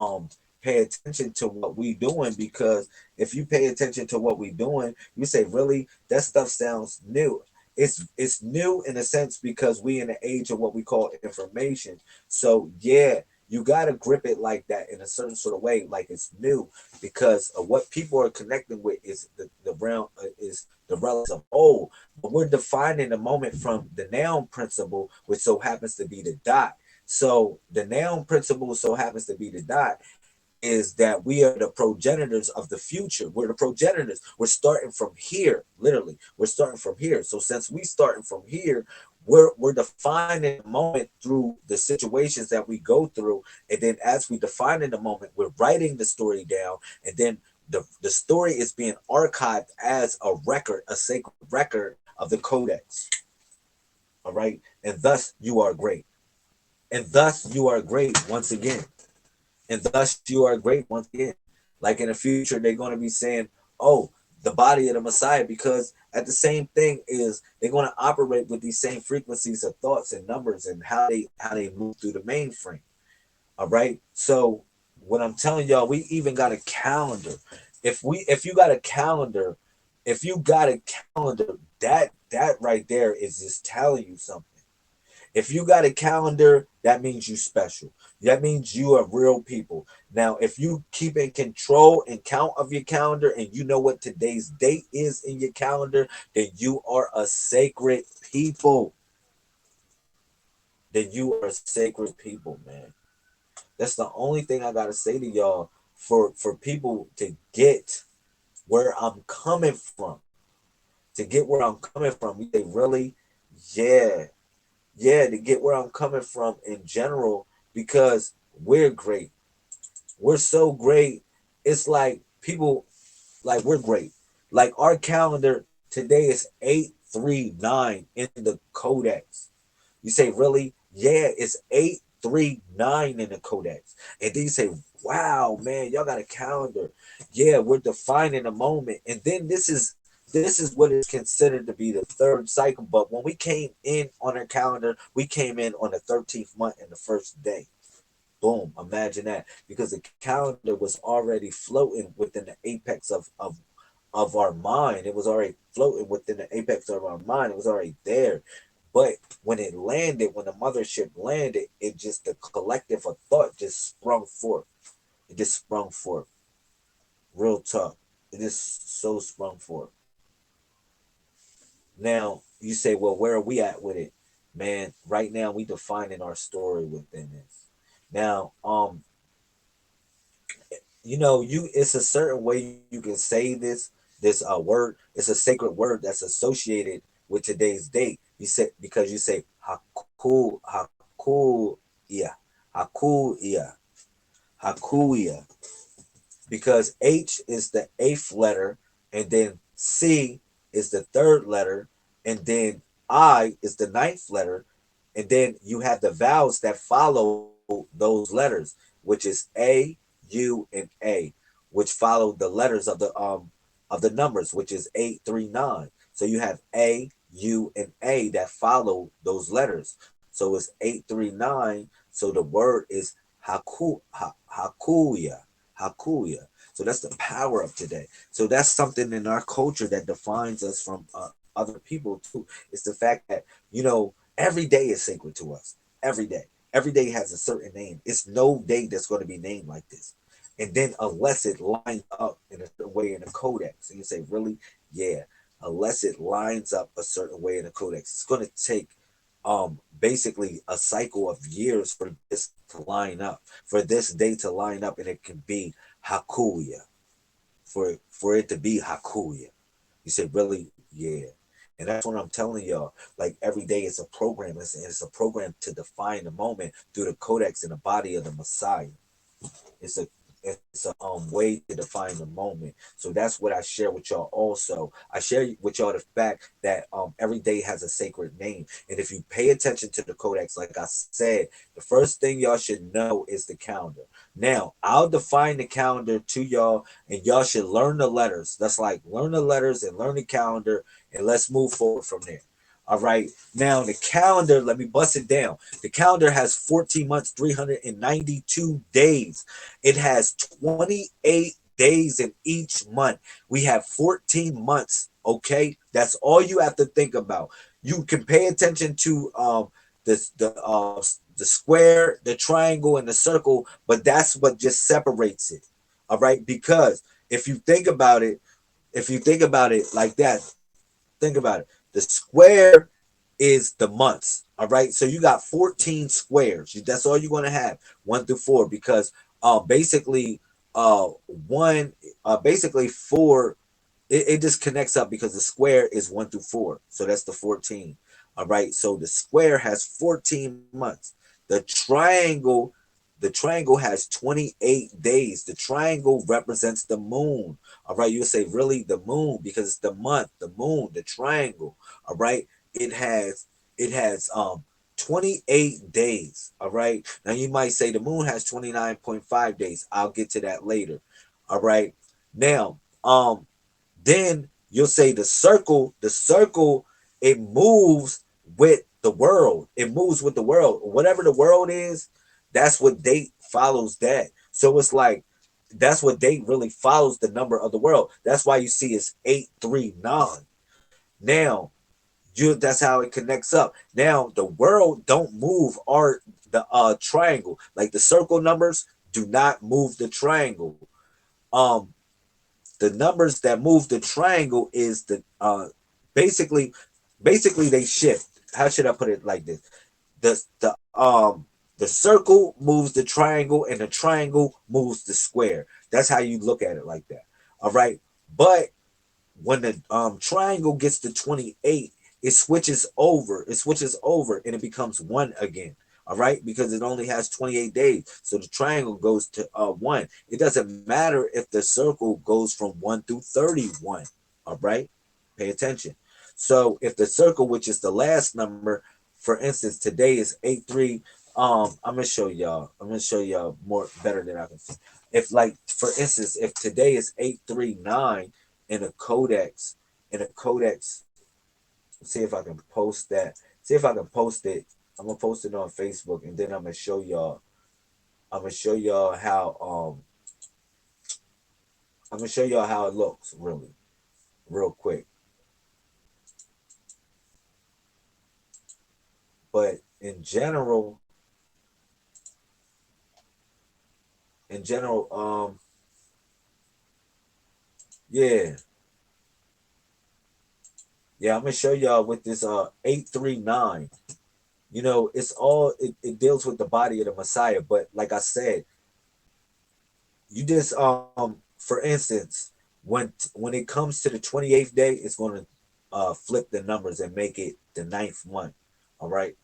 um, pay attention to what we doing, because if you pay attention to what we doing, you say, really, that stuff sounds new. It's new in a sense, because we in the age of what we call information. So yeah, you got to grip it like that, in a certain sort of way, like it's new, because of what people are connecting with is the realm, is the relics of old. But we're defining the moment from the noun principle, which so happens to be the dot. So the noun principle so happens to be the dot, is that we are the progenitors of the future. We're the progenitors. We're starting from here, literally. We're starting from here. So since we starting from here, we're defining the moment through the situations that we go through. And then as we define in the moment, we're writing the story down. And then the story is being archived as a record, a sacred record of the codex. All right. And thus you are great. And thus you are great once again. And thus you are great once again. Like in the future, they're going to be saying, oh, the body of the Messiah, because at the same thing is they're going to operate with these same frequencies of thoughts and numbers, and how they move through the mainframe. All right. So what I'm telling y'all, we even got a calendar. If you got a calendar, if you got a calendar, that right there is just telling you something. If you got a calendar, that means you special. That means you are real people. Now, if you keep in control and count of your calendar, and you know what today's date is in your calendar, then you are a sacred people. Then you are a sacred people, man. That's the only thing I gotta say to y'all, for people to get where I'm coming from. To get where I'm coming from, you say, really? Yeah. Yeah, to get where I'm coming from in general, because we're great. We're so great. It's like people, like, we're great. Like, our calendar today is 839 in the codex. You say, really? Yeah, it's 839 in the codex. And then you say, wow, man, y'all got a calendar. Yeah, we're defining a moment. And then this is what is considered to be the third cycle. But when we came in on our calendar, we came in on the 13th month and the first day. Boom, imagine that. Because the calendar was already floating within the apex of our mind. It was already floating within the apex of our mind. It was already there. But when it landed, when the mothership landed, it just, the collective of thought just sprung forth. It just sprung forth. Real talk. It just so sprung forth. Now you say, well, where are we at with it? Man, right now we defining our story within this. Now, it's a certain way you can say this word. It's a sacred word that's associated with today's date. You say, because you say hakuya, hakuya, hakuya, because H is the eighth letter, and then C is the third letter, and then I is the ninth letter, and then you have the vowels that follow those letters, which is A, U, and A, which follow the letters of the numbers, which is 839. So you have A, U, and A that follow those letters. So it's 839. So the word is hakuya, hakuya. So that's the power of today. So that's something in our culture that defines us from other people too. It's the fact that, every day is sacred to us. Every day. Every day has a certain name. It's no day that's going to be named like this. And then unless it lines up in a certain way in the codex, and you say, really? Yeah. Unless it lines up a certain way in the codex, it's going to take basically a cycle of years for this to line up, for this day to line up, and it can be Hakuya, for it to be Hakuya. You say, really? Yeah. And that's what I'm telling y'all. Like every day it's a program. It's a program to define the moment through the codex and the body of the Messiah. It's a way to define the moment. So that's what I share with y'all also. I share with y'all the fact that every day has a sacred name. And if you pay attention to the codex, like I said, the first thing y'all should know is the calendar. Now, I'll define the calendar to y'all, and y'all should learn the letters. That's like learn the letters and learn the calendar, and let's move forward from there. All right. Now the calendar, let me bust it down. The calendar has 14 months, 392 days. It has 28 days in each month. We have 14 months. Okay. That's all you have to think about. You can pay attention to the square, the triangle, and the circle, but that's what just separates it. All right. Because if you think about it, like that, think about it. The square is the months. All right. So you got 14 squares. That's all you're going to have, 1 through 4, because basically one basically four, it just connects up because the square is 1 through 4. So that's the 14. All right. So the square has 14 months. The triangle has 28 days. The triangle represents the moon. All right. You'll say, really, the moon, because it's the month, the moon, the triangle. All right. It has 28 days. All right. Now you might say the moon has 29.5 days. I'll get to that later. All right. Now, then you'll say the circle, it moves with the world. It moves with the world. Whatever the world is, that's what date follows that. So it's like that's what date really follows the number of the world. That's why you see it's 839. Now, that's how it connects up. Now the world don't move the triangle. Like the circle numbers do not move the triangle. Um the numbers that move the triangle is basically basically they shift. How should I put it like this? The circle moves the triangle, and the triangle moves the square. That's how you look at it, like that. All right. But when the triangle gets to 28, it switches over. And it becomes 1 again. All right, because it only has 28 days. So the triangle goes to 1. It doesn't matter if the circle goes from 1 through 31. All right, pay attention. So if the circle, which is the last number, for instance, today is 8-3. I'm gonna show y'all. More better than I can see. If, like, for instance, if today is 839 in a codex, see if I can post that. See if I can post it. I'm gonna post it on Facebook, and then I'm gonna show y'all. How I'm gonna show y'all how it looks, really, real quick. But in general, yeah, I'm gonna show y'all with this 839. It deals with the body of the Messiah. But like I said, you just for instance, when it comes to the 28th day, it's going to flip the numbers and make it the 9th month. All right.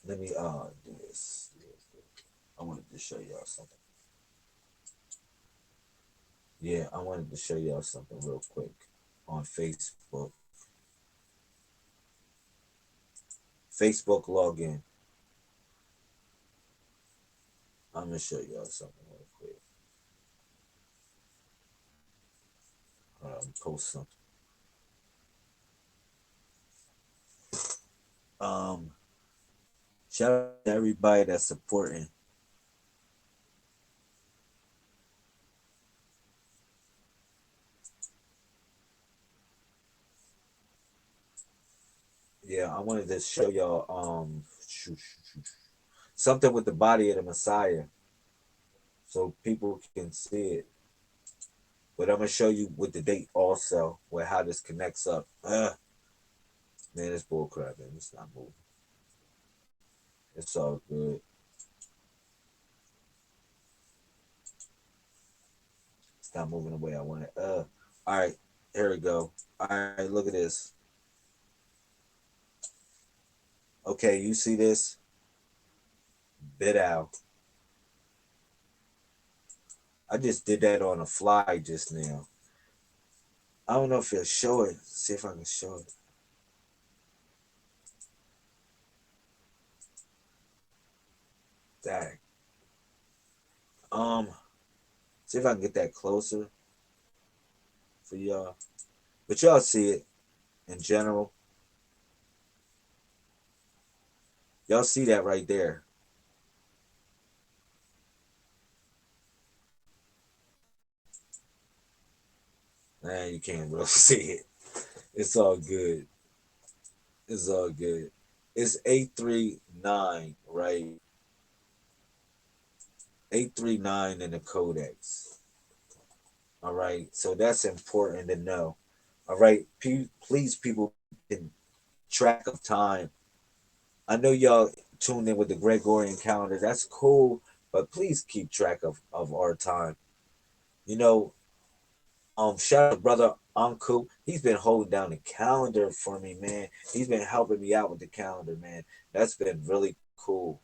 Let me do this. I wanted to show y'all something. Yeah, I wanted to show y'all something real quick on Facebook. Facebook login. I'm gonna show y'all something real quick. Post something. Shout out to everybody that's supporting. Yeah, I wanted to show y'all something with the body of the Messiah, so people can see it. But I'm gonna show you with the date also, where how this connects up. Man, it's bullcrap, man. It's not moving. It's all good. It's not moving the way I want it. All right, here we go. All right, look at this. Okay, you see this? Bit out. I just did that on a fly just now. I don't know if it'll show it. See if I can show it. Dang. See if I can get that closer for y'all. But y'all see it in general. Y'all see that right there. Man, you can't really see it. It's all good. It's all good. It's 839, right? 839 in the codex. All right. So that's important to know. All right. Please, people, can track of time. I know y'all tuned in with the Gregorian calendar. That's cool. But please keep track of our time. You know, shout out to brother Uncle. He's been holding down the calendar for me, man. He's been helping me out with the calendar, man. That's been really cool.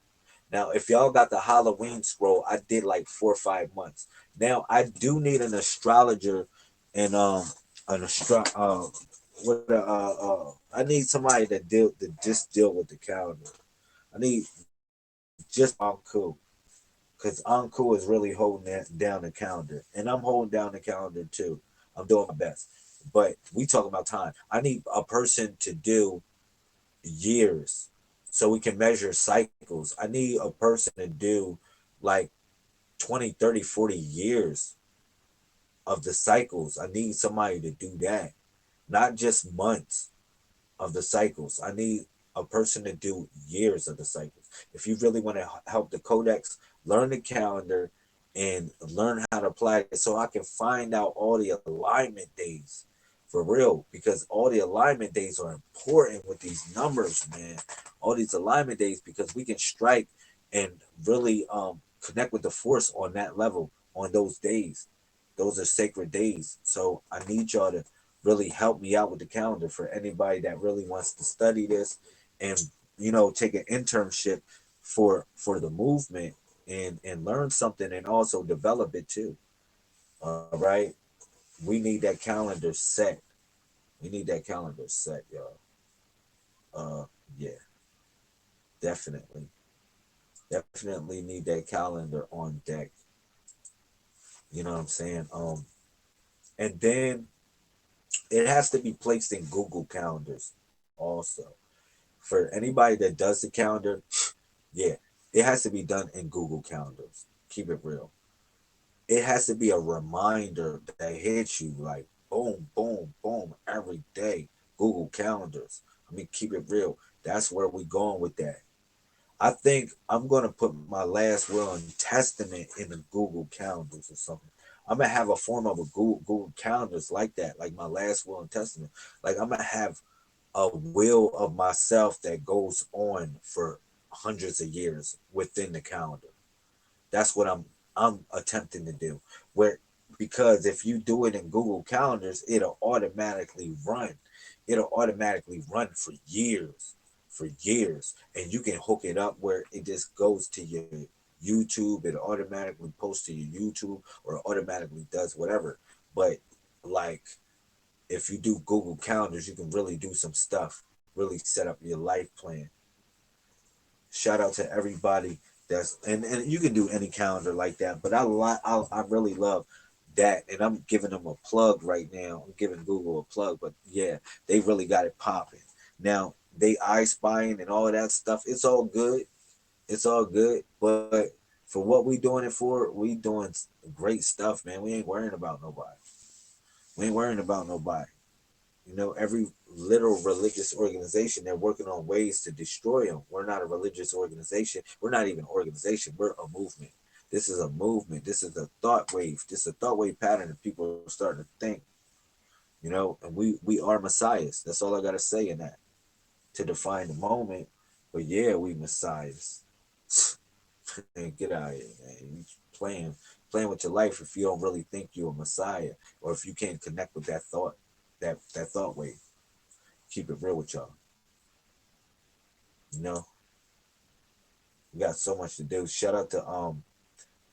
Now, if y'all got the Halloween scroll, I did like 4 or 5 months. Now, I do need an astrologer and I need somebody to just deal with the calendar. I need just Uncle, because Uncle is really holding that down the calendar, and I'm holding down the calendar too. I'm doing my best, but we talking about time. I need a person to do years, so we can measure cycles. I need a person to do like 20, 30, 40 years of the cycles. I need somebody to do that, not just months of the cycles. I need a person to do years of the cycles. If you really want to help the codex, learn the calendar and learn how to apply it, so I can find out all the alignment days for real, because all the alignment days are important with these numbers, man. All these alignment days, because we can strike and really connect with the force on that level on those days. Those are sacred days. So I need y'all to really help me out with the calendar for anybody that really wants to study this and take an internship for the movement and learn something and also develop it too. All right. We need that calendar set. We need that calendar set, y'all. Yeah, definitely. Definitely need that calendar on deck. You know what I'm saying? And then it has to be placed in Google calendars also. For anybody that does the calendar, yeah, it has to be done in Google calendars. Keep it real. It has to be a reminder that hits you like boom, boom, boom every day. Google calendars. I mean, keep it real. That's where we going with that. I think I'm gonna put my last will and testament in the Google calendars or something. I'm gonna have a form of a Google calendars like that, like my last will and testament. Like I'm gonna have a will of myself that goes on for hundreds of years within the calendar. That's what I'm attempting to do. Where because if you do it in Google Calendars, it'll automatically run. It'll automatically run for years, and you can hook it up where it just goes to your YouTube. It automatically posts to your YouTube, or automatically does whatever. But like, if you do Google Calendars, you can really do some stuff, really set up your life plan. Shout out to everybody that's and you can do any calendar like that, but I really love that, and I'm giving them a plug right now. I'm giving Google a plug, but yeah, they really got it popping. Now they eye spying and all of that stuff. It's all good. It's all good, but for what we doing it for, we doing great stuff, man. We ain't worrying about nobody. We ain't worrying about nobody. You know, every literal religious organization, they're working on ways to destroy them. We're not a religious organization. We're not even an organization. We're a movement. This is a movement. This is a thought wave. This is a thought wave pattern that people are starting to think. You know, and we are messiahs. That's all I gotta say in that to define the moment. But yeah, we messiahs. Man, get out of here, man. You playing with your life if you don't really think you're a messiah, or if you can't connect with that thought, that thought wave. Keep it real with y'all. You know, we got so much to do. Shout out to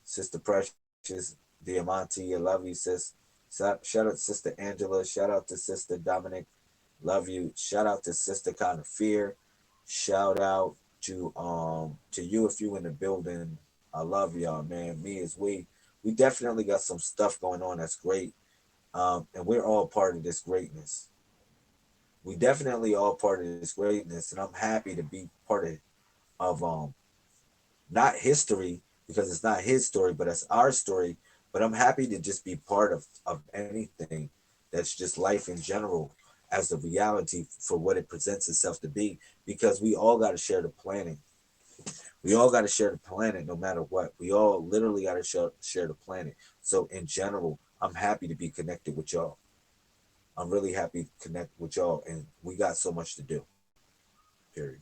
Sister Precious Diamante. I love you, sis. Shout out to Sister Angela. Shout out to Sister Dominic. Love you. Shout out to Sister Kind of Fear. Shout out to you if you in the building. I love y'all, man. Me as we definitely got some stuff going on that's great. And we're all part of this greatness. We definitely all part of this greatness, and I'm happy to be part of not history, because it's not his story, but it's our story. But I'm happy to just be part of anything that's just life in general, as the reality for what it presents itself to be, because we all got to share the planet. We all got to share the planet no matter what. We all literally got to share the planet. So in general, I'm happy to be connected with y'all. I'm really happy to connect with y'all, and we got so much to do. Period.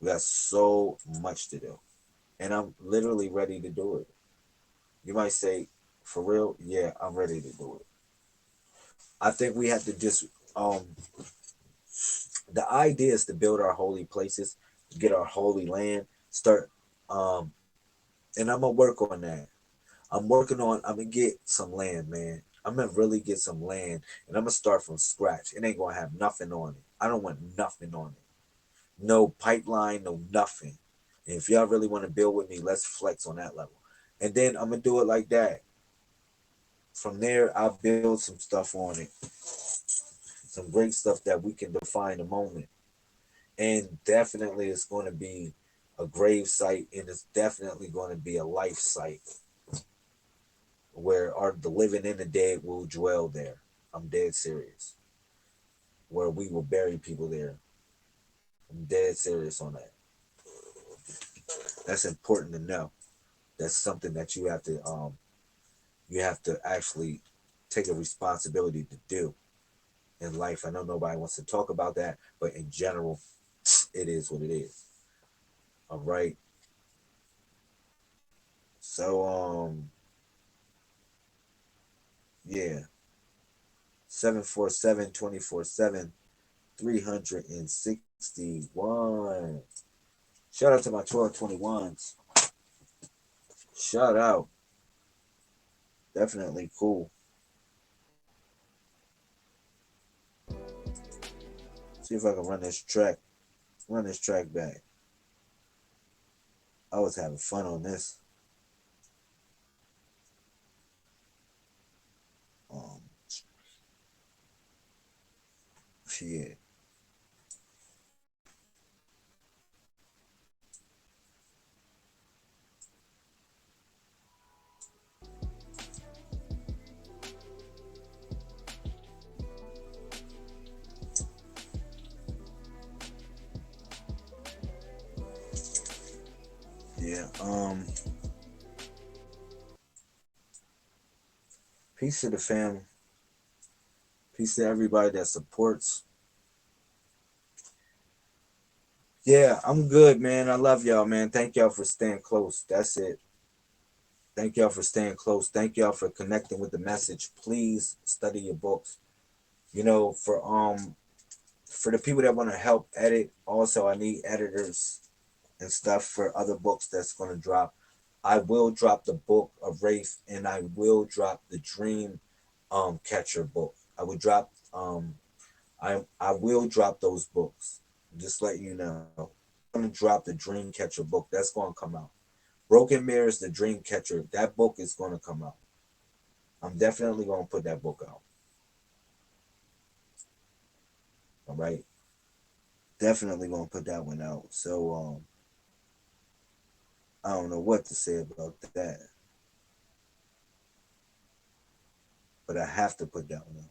We got so much to do, and I'm literally ready to do it. You might say, for real? Yeah, I'm ready to do it. I think we have to just the idea is to build our holy places, get our holy land, start and I'm gonna work on that. I'm gonna get some land, man. I'm gonna really get some land, and I'm gonna start from scratch. It ain't gonna have nothing on it. I don't want nothing on it. No pipeline, no nothing. And if y'all really want to build with me, let's flex on that level. And then I'm gonna do it like that. From there, I'll build some stuff on it. Some great stuff that we can define a moment. And definitely it's going to be a grave site, and it's definitely going to be a life site where the living and the dead will dwell there. I'm dead serious. Where we will bury people there. I'm dead serious on that. That's important to know. That's something that you have to actually take a responsibility to do in life. I know nobody wants to talk about that, but in general, it is what it is. All right. So yeah. 747-24/7, 361. Shout out to my 1221s. Shout out. Definitely cool. See if I can run this track. Run this track back. I was having fun on this. Um, yeah. Yeah. Peace to the family. Peace to everybody that supports. Yeah, I'm good, man. I love y'all, man. Thank y'all for staying close. That's it. Thank y'all for staying close. Thank y'all for connecting with the message. Please study your books. You know, for the people that want to help edit, also I need editors and stuff for other books that's going to drop. I will drop the book of Wraith, and I will drop the Dream Catcher book. I would drop I will drop those books. Just letting you know. I'm gonna drop the Dream Catcher book. That's gonna come out. Broken Mirrors, the Dream Catcher. That book is gonna come out. I'm definitely gonna put that book out. All right. Definitely gonna put that one out. So I don't know what to say about that. But I have to put that one out.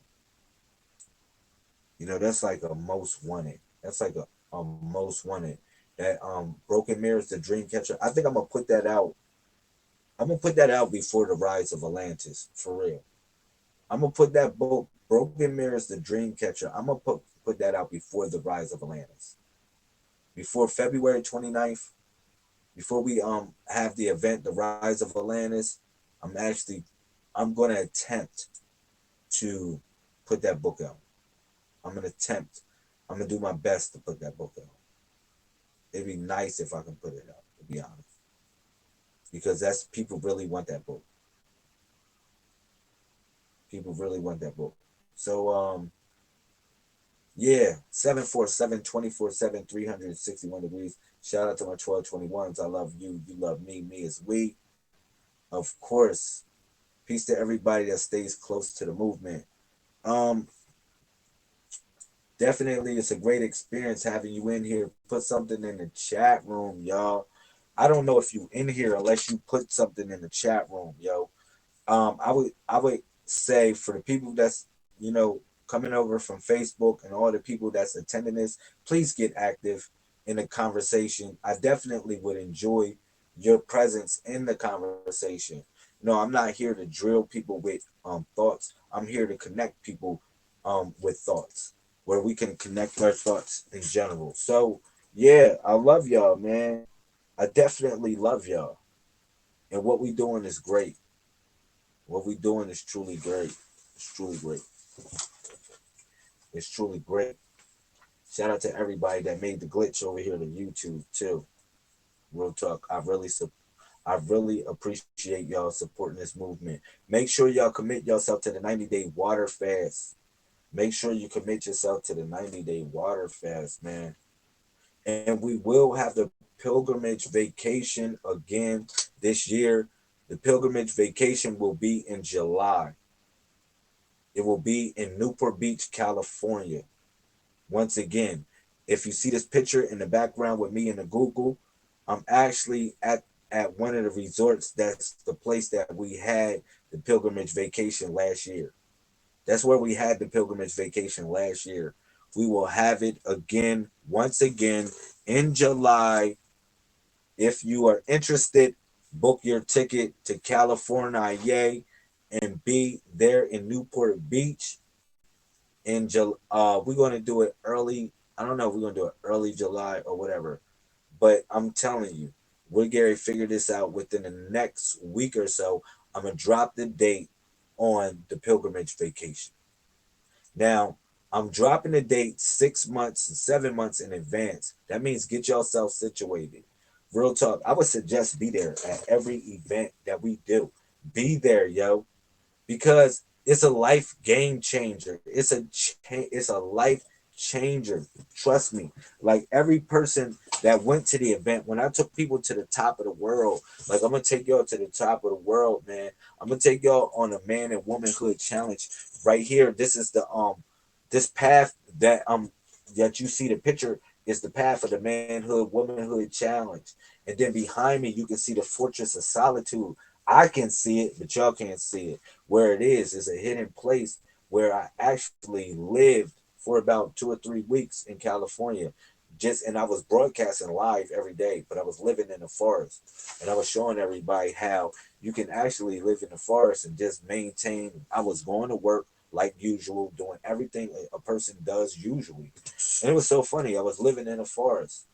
You know, that's like a most wanted. That's like a most wanted. That Broken Mirrors, the Dream Catcher. I think I'm gonna put that out. I'm gonna put that out before the Rise of Atlantis, for real. I'm gonna put that book, Broken Mirrors, the Dream Catcher. I'm gonna put that out before the Rise of Atlantis. Before February 29th, before we have the event, the Rise of Atlantis, I'm gonna attempt to put that book out. I'm gonna attempt. I'm gonna do my best to put that book out. It'd be nice if I can put it out, to be honest, because that's people really want that book. People really want that book. So yeah, 747 24/7 361 degrees. Shout out to my 1221s. I love you. You love me. Me is we. Of course. Peace to everybody that stays close to the movement. Um, Definitely, it's a great experience having you in here. Put something in the chat room, y'all. I don't know if you in here unless you put something in the chat room, yo. I would say for the people that's coming over from Facebook and all the people that's attending this, please get active in the conversation. I definitely would enjoy your presence in the conversation. No, I'm not here to drill people with thoughts. I'm here to connect people with thoughts where we can connect our thoughts in general. So yeah, I love y'all, man. I definitely love y'all. And what we doing is great. What we doing is truly great. It's truly great. It's truly great. Shout out to everybody that made the glitch over here to YouTube too. Real talk. I really appreciate y'all supporting this movement. Make sure y'all commit yourself to the 90-day water fast. Make sure you commit yourself to the 90-day water fast, man. And we will have the pilgrimage vacation again this year. The pilgrimage vacation will be in July. It will be in Newport Beach, California. Once again, if you see this picture in the background with me in the Google, I'm actually at one of the resorts. That's the place that we had the pilgrimage vacation last year. That's where we had the pilgrimage vacation last year. We will have it again, once again, in July. If you are interested, book your ticket to California, yay, and be there in Newport Beach in July. We're going to do it early. I don't know if we're going to do it early July or whatever, but I'm telling you, we're going to figure this out within the next week or so. I'm going to drop the date on the pilgrimage vacation. Now, I'm dropping the date 6 months, 7 months in advance. That means get yourself situated. Real talk. I would suggest be there at every event that we do. Be there, yo, because it's a life game changer. It's a life changer. Trust me. Like every person that went to the event, when I took people to the top of the world, like I'm gonna take y'all to the top of the world, man. I'm gonna take y'all on a man and womanhood challenge right here. This is the this path that you see the picture is the path of the manhood womanhood challenge. And then behind me you can see the fortress of solitude. I can see it, but y'all can't see it. Where it is a hidden place where I actually lived for about 2 or 3 weeks in California. And I was broadcasting live every day, but I was living in the forest. And I was showing everybody how you can actually live in the forest and just maintain. I was going to work like usual, doing everything a person does usually. And it was so funny. I was living in a forest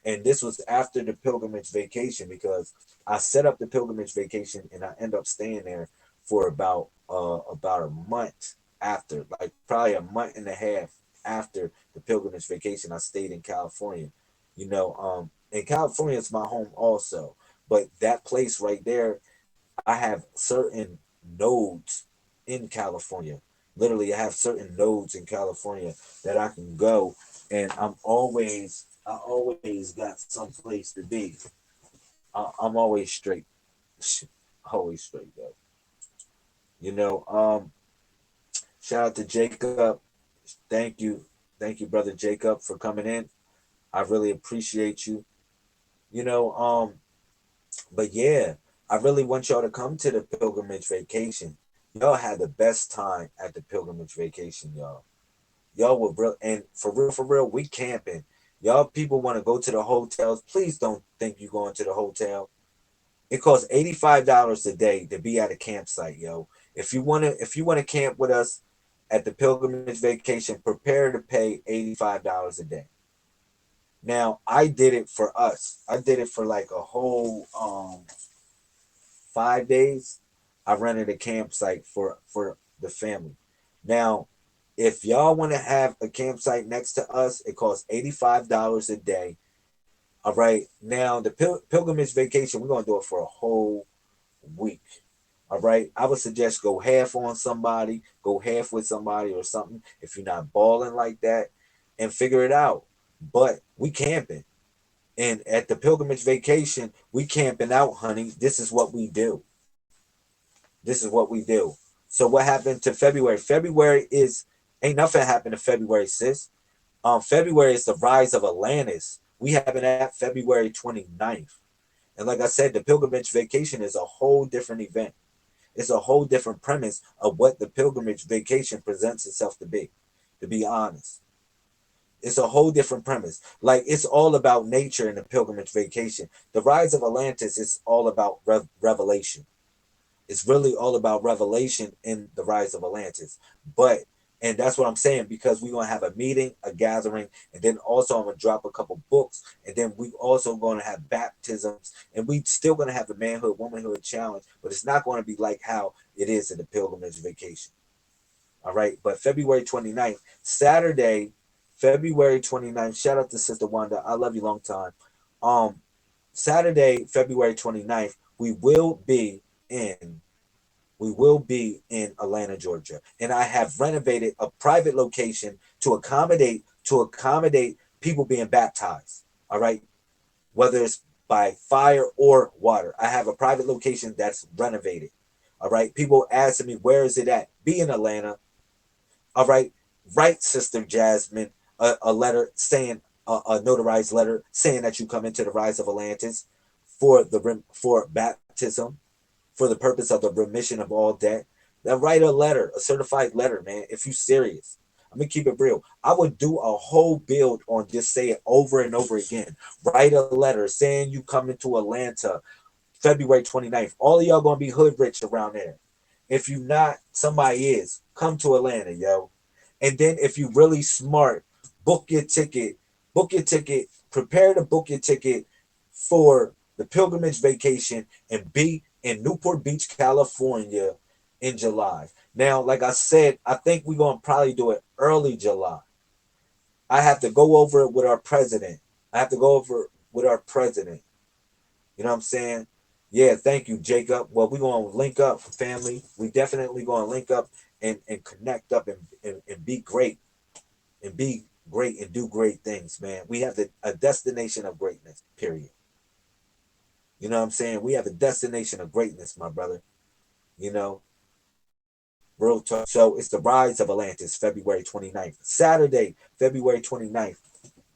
And this was after the pilgrimage vacation, because I set up the pilgrimage vacation and I end up staying there for about a month after, like probably a month and a half after the pilgrimage vacation. I stayed in California. And California is my home also, but that place right there, I have certain nodes in California. Literally, I have certain nodes in California that I can go, and I always got some place to be. I'm always straight, always straight though. You know, shout out to Jacob. Thank you, brother Jacob, for coming in. I really appreciate you. You know, but yeah, I really want y'all to come to the pilgrimage vacation. Y'all had the best time at the pilgrimage vacation, y'all. Y'all were real, and for real, we camping. Y'all people want to go to the hotels. Please don't think you going to the hotel. It costs $85 a day to be at a campsite, yo. If you wanna camp with us at the pilgrimage vacation, prepare to pay $85 a day. Now, I did it for us. I did it for like a whole 5 days. I rented a campsite for the family. Now, if y'all want to have a campsite next to us, it costs $85 a day. All right. Now, the pilgrimage vacation, we're gonna do it for a whole week. All right. I would suggest go half on somebody, go half with somebody or something if you're not balling like that, and figure it out. But we camping. And at the pilgrimage vacation, we camping out, honey. This is what we do. This is what we do. So what happened to February? February is ain't nothing happened to February, sis. February is the rise of Atlantis. We having that February 29th. And like I said, the pilgrimage vacation is a whole different event. It's a whole different premise of what the pilgrimage vacation presents itself to be honest. It's a whole different premise. Like, it's all about nature in the pilgrimage vacation. The rise of Atlantis is all about revelation. It's really all about revelation in the rise of Atlantis. And that's what I'm saying, because we're going to have a meeting, a gathering, and then also I'm going to drop a couple books, and then we also going to have baptisms, and we still going to have a manhood, womanhood challenge, but it's not going to be like how it is in the pilgrimage vacation. All right. But February 29th, Saturday, February 29th, shout out to Sister Wanda. I love you long time. Saturday, February 29th, in we will be in Atlanta, Georgia. And I have renovated a private location to accommodate people being baptized. All right. Whether it's by fire or water. I have a private location that's renovated. All right. People asking me, where is it at? Be in Atlanta. All right. Write Sister Jasmine a letter saying, a notarized letter saying that you come into the rise of Atlantis for baptism, for the purpose of the remission of all debt. Then write a letter, a certified letter, man, if you serious. I'm gonna keep it real. I would do a whole build on just say it over and over again. Write a letter saying you come into Atlanta February 29th. All of y'all gonna be hood rich around there. If you not, somebody is. Come to Atlanta, yo. And then if you really smart, book your ticket. Prepare to book your ticket for the pilgrimage vacation and be in Newport Beach, California in July. Now, like I said, I think we're going to probably do it early July. I have to go over it with our president. You know what I'm saying? Yeah, thank you, Jacob. Well, we're going to link up, family. We definitely going to link up and connect up and be great. And be great and do great things, man. We have a destination of greatness, period. You know what I'm saying? We have a destination of greatness, my brother. You know, real talk. So it's the rise of Atlantis, February 29th. Saturday, February 29th.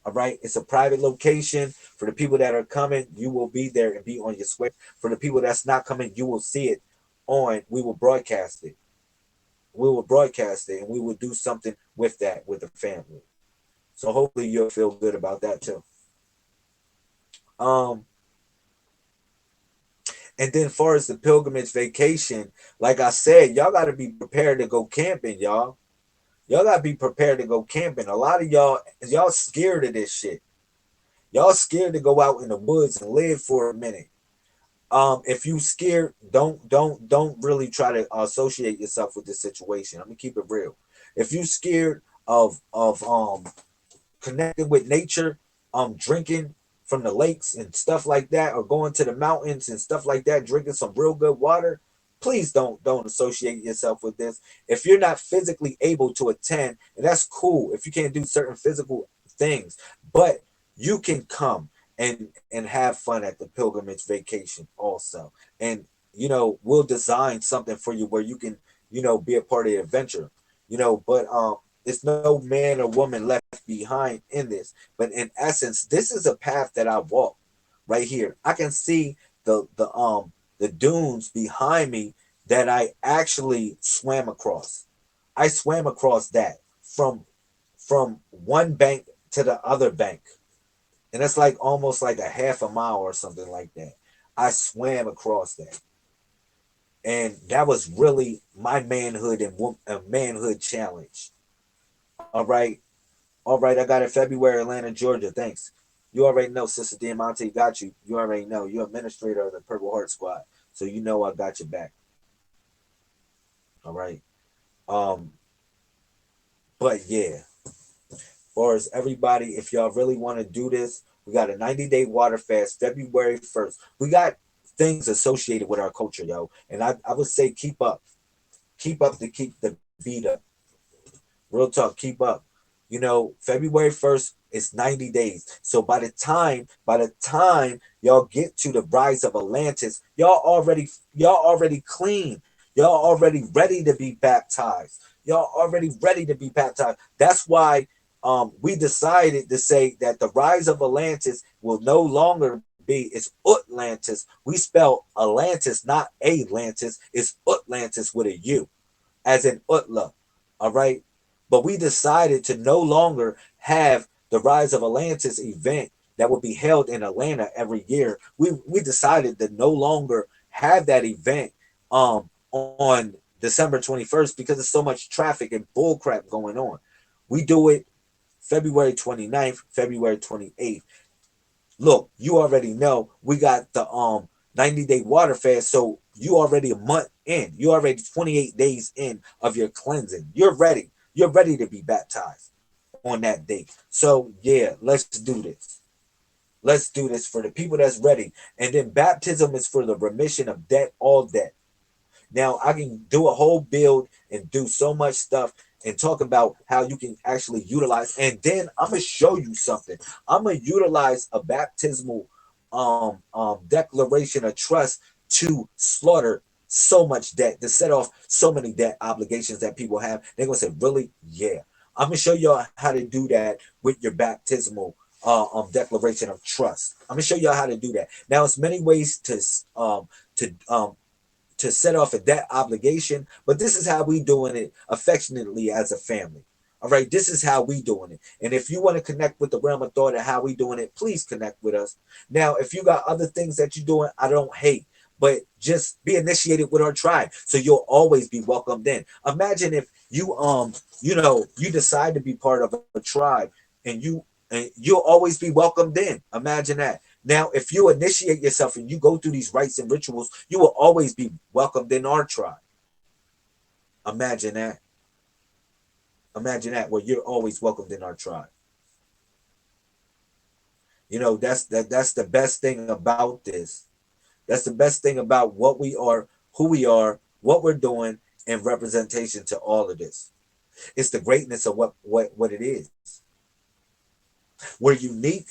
All right. It's a private location. For the people that are coming, you will be there and be on your square. For the people that's not coming, you will see it we will broadcast it. And we will do something with that, with the family. So hopefully you'll feel good about that too. And then as far as the pilgrimage vacation, like I said, y'all got to be prepared to go camping, y'all. Y'all got to be prepared to go camping. A lot of y'all scared of this shit. Y'all scared to go out in the woods and live for a minute. If you scared, don't really try to associate yourself with this situation. I'm gonna keep it real. If you scared of connecting with nature, drinking from the lakes and stuff like that, or going to the mountains and stuff like that, drinking some real good water, please don't associate yourself with this. If you're not physically able to attend, and that's cool if you can't do certain physical things, but you can come and have fun at the pilgrimage vacation also. And we'll design something for you where you can, be a part of the adventure. But there's no man or woman left behind in this. But in essence, this is a path that I walk right here. I can see the dunes behind me that I actually swam across. I swam across that from one bank to the other bank. And that's like almost like a half a mile or something like that. I swam across that. And that was really my manhood and manhood challenge. All right. All right, I got it February, Atlanta, Georgia. Thanks. You already know, Sister Diamante got you. You already know. You're administrator of the Purple Heart Squad. So you know I got your back. All right. Um, but yeah, as far as everybody, if y'all really want to do this, we got a 90-day water fast, February 1st. We got things associated with our culture, yo. And I would say keep up. Keep up to keep the beat up. Real talk, keep up. February 1st is 90 days. So by the time y'all get to the rise of Atlantis, y'all already clean. Y'all already ready to be baptized. Y'all already ready to be baptized. That's why we decided to say that the rise of Atlantis will no longer be, it's Utlantis. We spell Atlantis, not Atlantis. It's Utlantis with a U, as in Utla. All right. But we decided to no longer have the Rise of Atlantis event that would be held in Atlanta every year. We decided to no longer have that event on December 21st because there's so much traffic and bullcrap going on. We do it February 29th, February 28th. Look, you already know we got the 90-day water fast, so you already a month in. You already 28 days in of your cleansing. You're ready. You're ready to be baptized on that day. So yeah, let's do this. Let's do this for the people that's ready. And then baptism is for the remission of debt, all debt. Now I can do a whole build and do so much stuff and talk about how you can actually utilize. And then I'm gonna show you something. I'm gonna utilize a baptismal declaration of trust to slaughter so much debt, to set off so many debt obligations that people have. They're gonna say, really? Yeah. I'm gonna show y'all how to do that with your baptismal declaration of trust. I'm gonna show y'all how to do that. Now, it's many ways to to set off a debt obligation, but this is how we doing it affectionately as a family. All right, this is how we doing it. And if you want to connect with the realm of thought and how we doing it, please connect with us. Now, if you got other things that you're doing, I don't hate, but just be initiated with our tribe, so you'll always be welcomed in. Imagine if you decide to be part of a tribe, and you'll always be welcomed in. Imagine that. Now, if you initiate yourself and you go through these rites and rituals, you will always be welcomed in our tribe. Imagine that. Imagine that, where you're always welcomed in our tribe. That's the best thing about this. That's the best thing about what we are, who we are, what we're doing, and representation to all of this. It's the greatness of what it is. We're unique.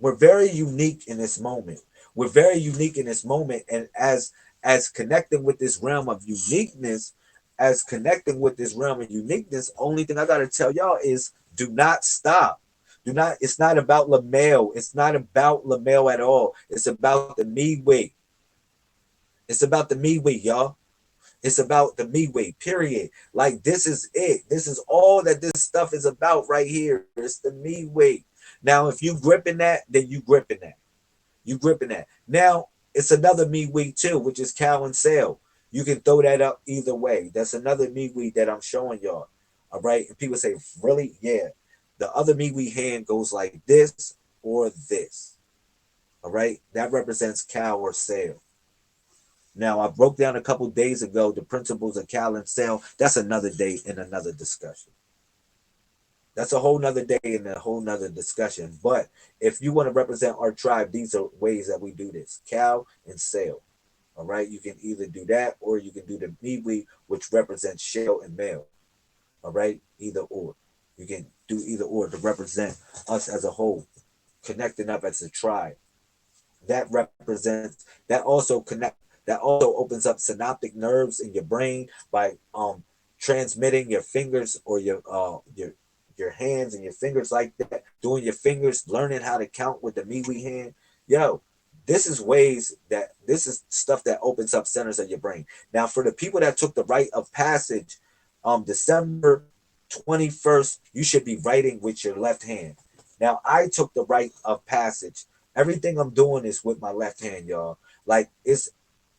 We're very unique in this moment. We're very unique in this moment. And as connecting with this realm of uniqueness, only thing I gotta tell y'all is do not stop. Do not, it's not about LaMail. It's not about LaMail at all. It's about the me way. It's about the me way, y'all. It's about the me way, period. Like, this is it. This is all that this stuff is about right here. It's the me way. Now, if you gripping that, then you gripping that. You gripping that. Now, it's another me week too, which is cow and sale. You can throw that up either way. That's another me week that I'm showing y'all. All right. And people say, really? Yeah. The other me week hand goes like this, or this. All right, that represents cow or sail. Now, I broke down a couple days ago the principles of cow and sail. That's another day in another discussion. That's a whole nother day and a whole nother discussion. But if you want to represent our tribe, these are ways that we do this: cow and sail. All right, you can either do that or you can do the miwi, which represents shell and male. All right, either or. You can do either or to represent us as a whole, connecting up as a tribe. That represents that also opens up synaptic nerves in your brain by transmitting your fingers or your hands and your fingers like that, doing your fingers, learning how to count with the MeWe hand. Yo, this is stuff that opens up centers of your brain. Now, for the people that took the rite of passage, December 21st, you should be writing with your left hand. Now, I took the rite of passage. Everything I'm doing is with my left hand, y'all. Like, it's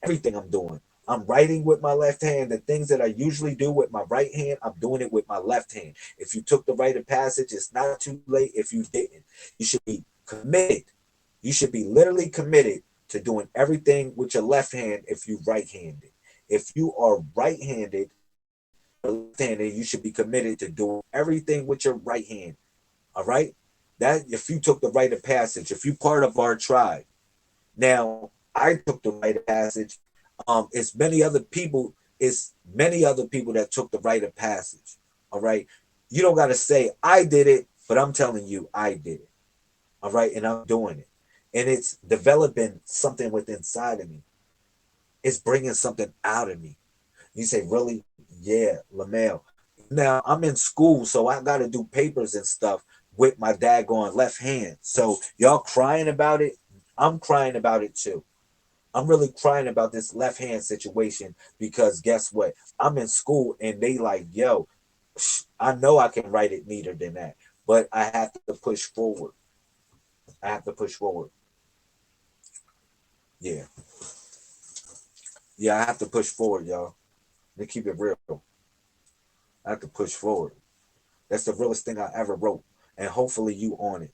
everything I'm doing. I'm writing with my left hand. The things that I usually do with my right hand, I'm doing it with my left hand. If you took the rite of passage, it's not too late if you didn't. You should be committed. You should be literally committed to doing everything with your left hand if you right-handed. If you are right-handed, left-handed, you should be committed to doing everything with your right hand. All right? That if you took the rite of passage, if you part of our tribe. Now, I took the rite of passage. It's many other people that took the rite of passage. All right. You don't gotta say I did it, but I'm telling you I did it. All right, and I'm doing it. And it's developing something within inside of me. It's bringing something out of me. You say, really? Yeah, Lamel. Now I'm in school, so I got to do papers and stuff with my daggone left hand. So y'all crying about it? I'm crying about it too. I'm really crying about this left hand situation because guess what? I'm in school and they like, yo, I know I can write it neater than that, but I have to push forward. I have to push forward. Yeah. Yeah, I have to push forward, y'all. To keep it real. I have to push forward. That's the realest thing I ever wrote. And hopefully you on it.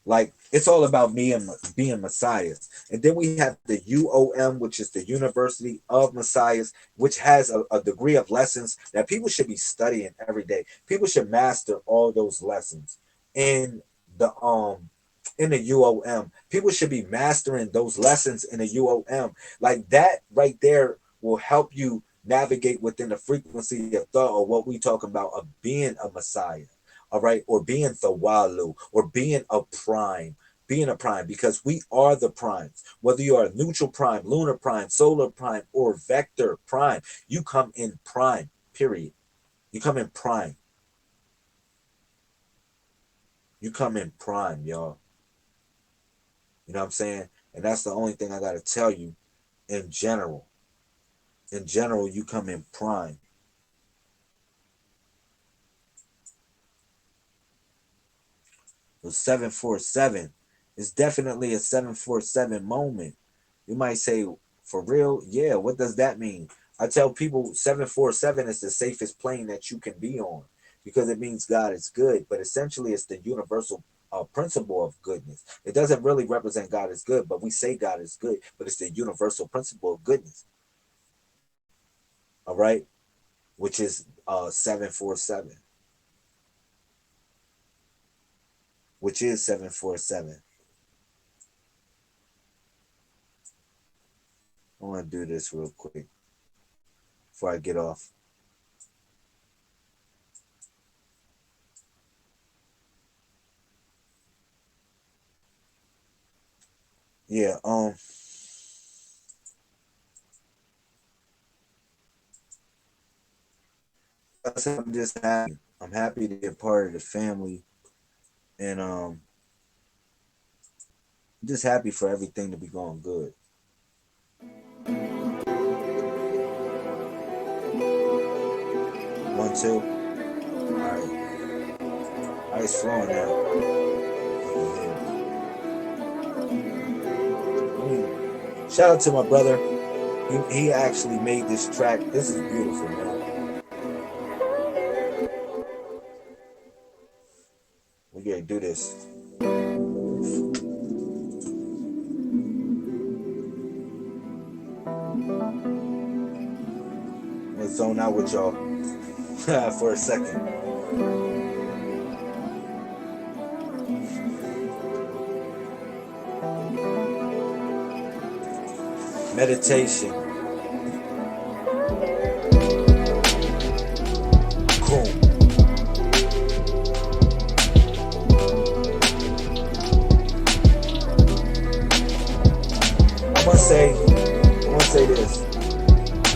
Like, it's all about me and being messiahs. And then we have the UOM, which is the University of Messiahs, which has a degree of lessons that people should be studying every day. People should master all those lessons the in the UOM. People should be mastering those lessons in the UOM. Like that right there will help you navigate within the frequency of thought or what we talk about of being a messiah. All right, or being the walu, or being a prime, because we are the primes. Whether you are a neutral prime, lunar prime, solar prime, or vector prime, you come in prime, period. You come in prime. You come in prime, y'all. You know what I'm saying? And that's the only thing I got to tell you in general. In general, you come in prime. So 747 is definitely a 747 moment. You might say, for real? Yeah, what does that mean? I tell people 747 is the safest plane that you can be on because it means God is good, but essentially it's the universal principle of goodness. It doesn't really represent God is good, but we say God is good, but it's the universal principle of goodness. All right? Which is 747. Which is 747. I want to do this real quick before I get off. Yeah, I'm just happy. I'm happy to be a part of the family, and just happy for everything to be going good. One, two. All right. All right, it's flowing now. Shout out to my brother. He actually made this track. This is beautiful, man. We're gonna do this. gonna zone out with y'all for a second. Meditation. Cool. I want to say this.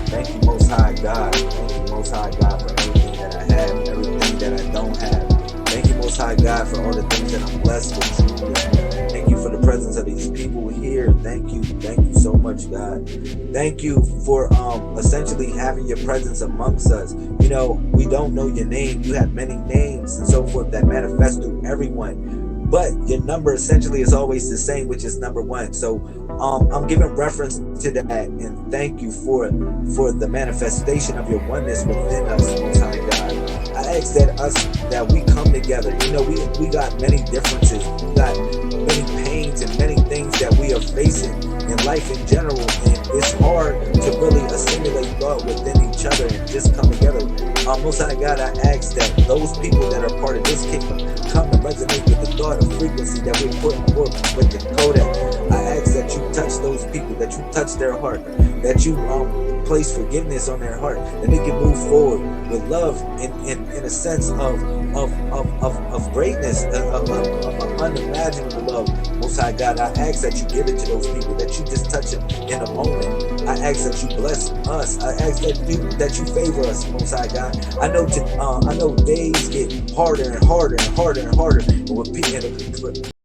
Thank you, Most High God. Thank you, Most High God, for everything that I have, everything that I don't have. Thank you, Most High God, for all the things that I'm blessed with. Thank you for the presence of these people here. Thank you so much, God. Thank you for essentially having your presence amongst us. You know, we don't know your name. You have many names and so forth that manifest through everyone. But your number essentially is always the same, which is number one. So I'm giving reference to that, and thank you for the manifestation of your oneness within us, Most High God. I ask that we come together. You know, we got many differences, we got many pains and many things that we are facing in life in general, and it's hard to really assimilate thought within each other and just come together. Most High God, I ask that those people that are part of this kingdom come and resonate with the thought of frequency that we're putting forth with the codex. I ask that you touch those people, that you touch their heart, that you place forgiveness on their heart, that they can move forward with love in a sense of greatness, of unimaginable love. Most High God, I ask that you give it to those people, that you just touch them in a moment. I ask that you bless us. I ask that you favor us, Most High God. I know days get harder and harder and harder and harder.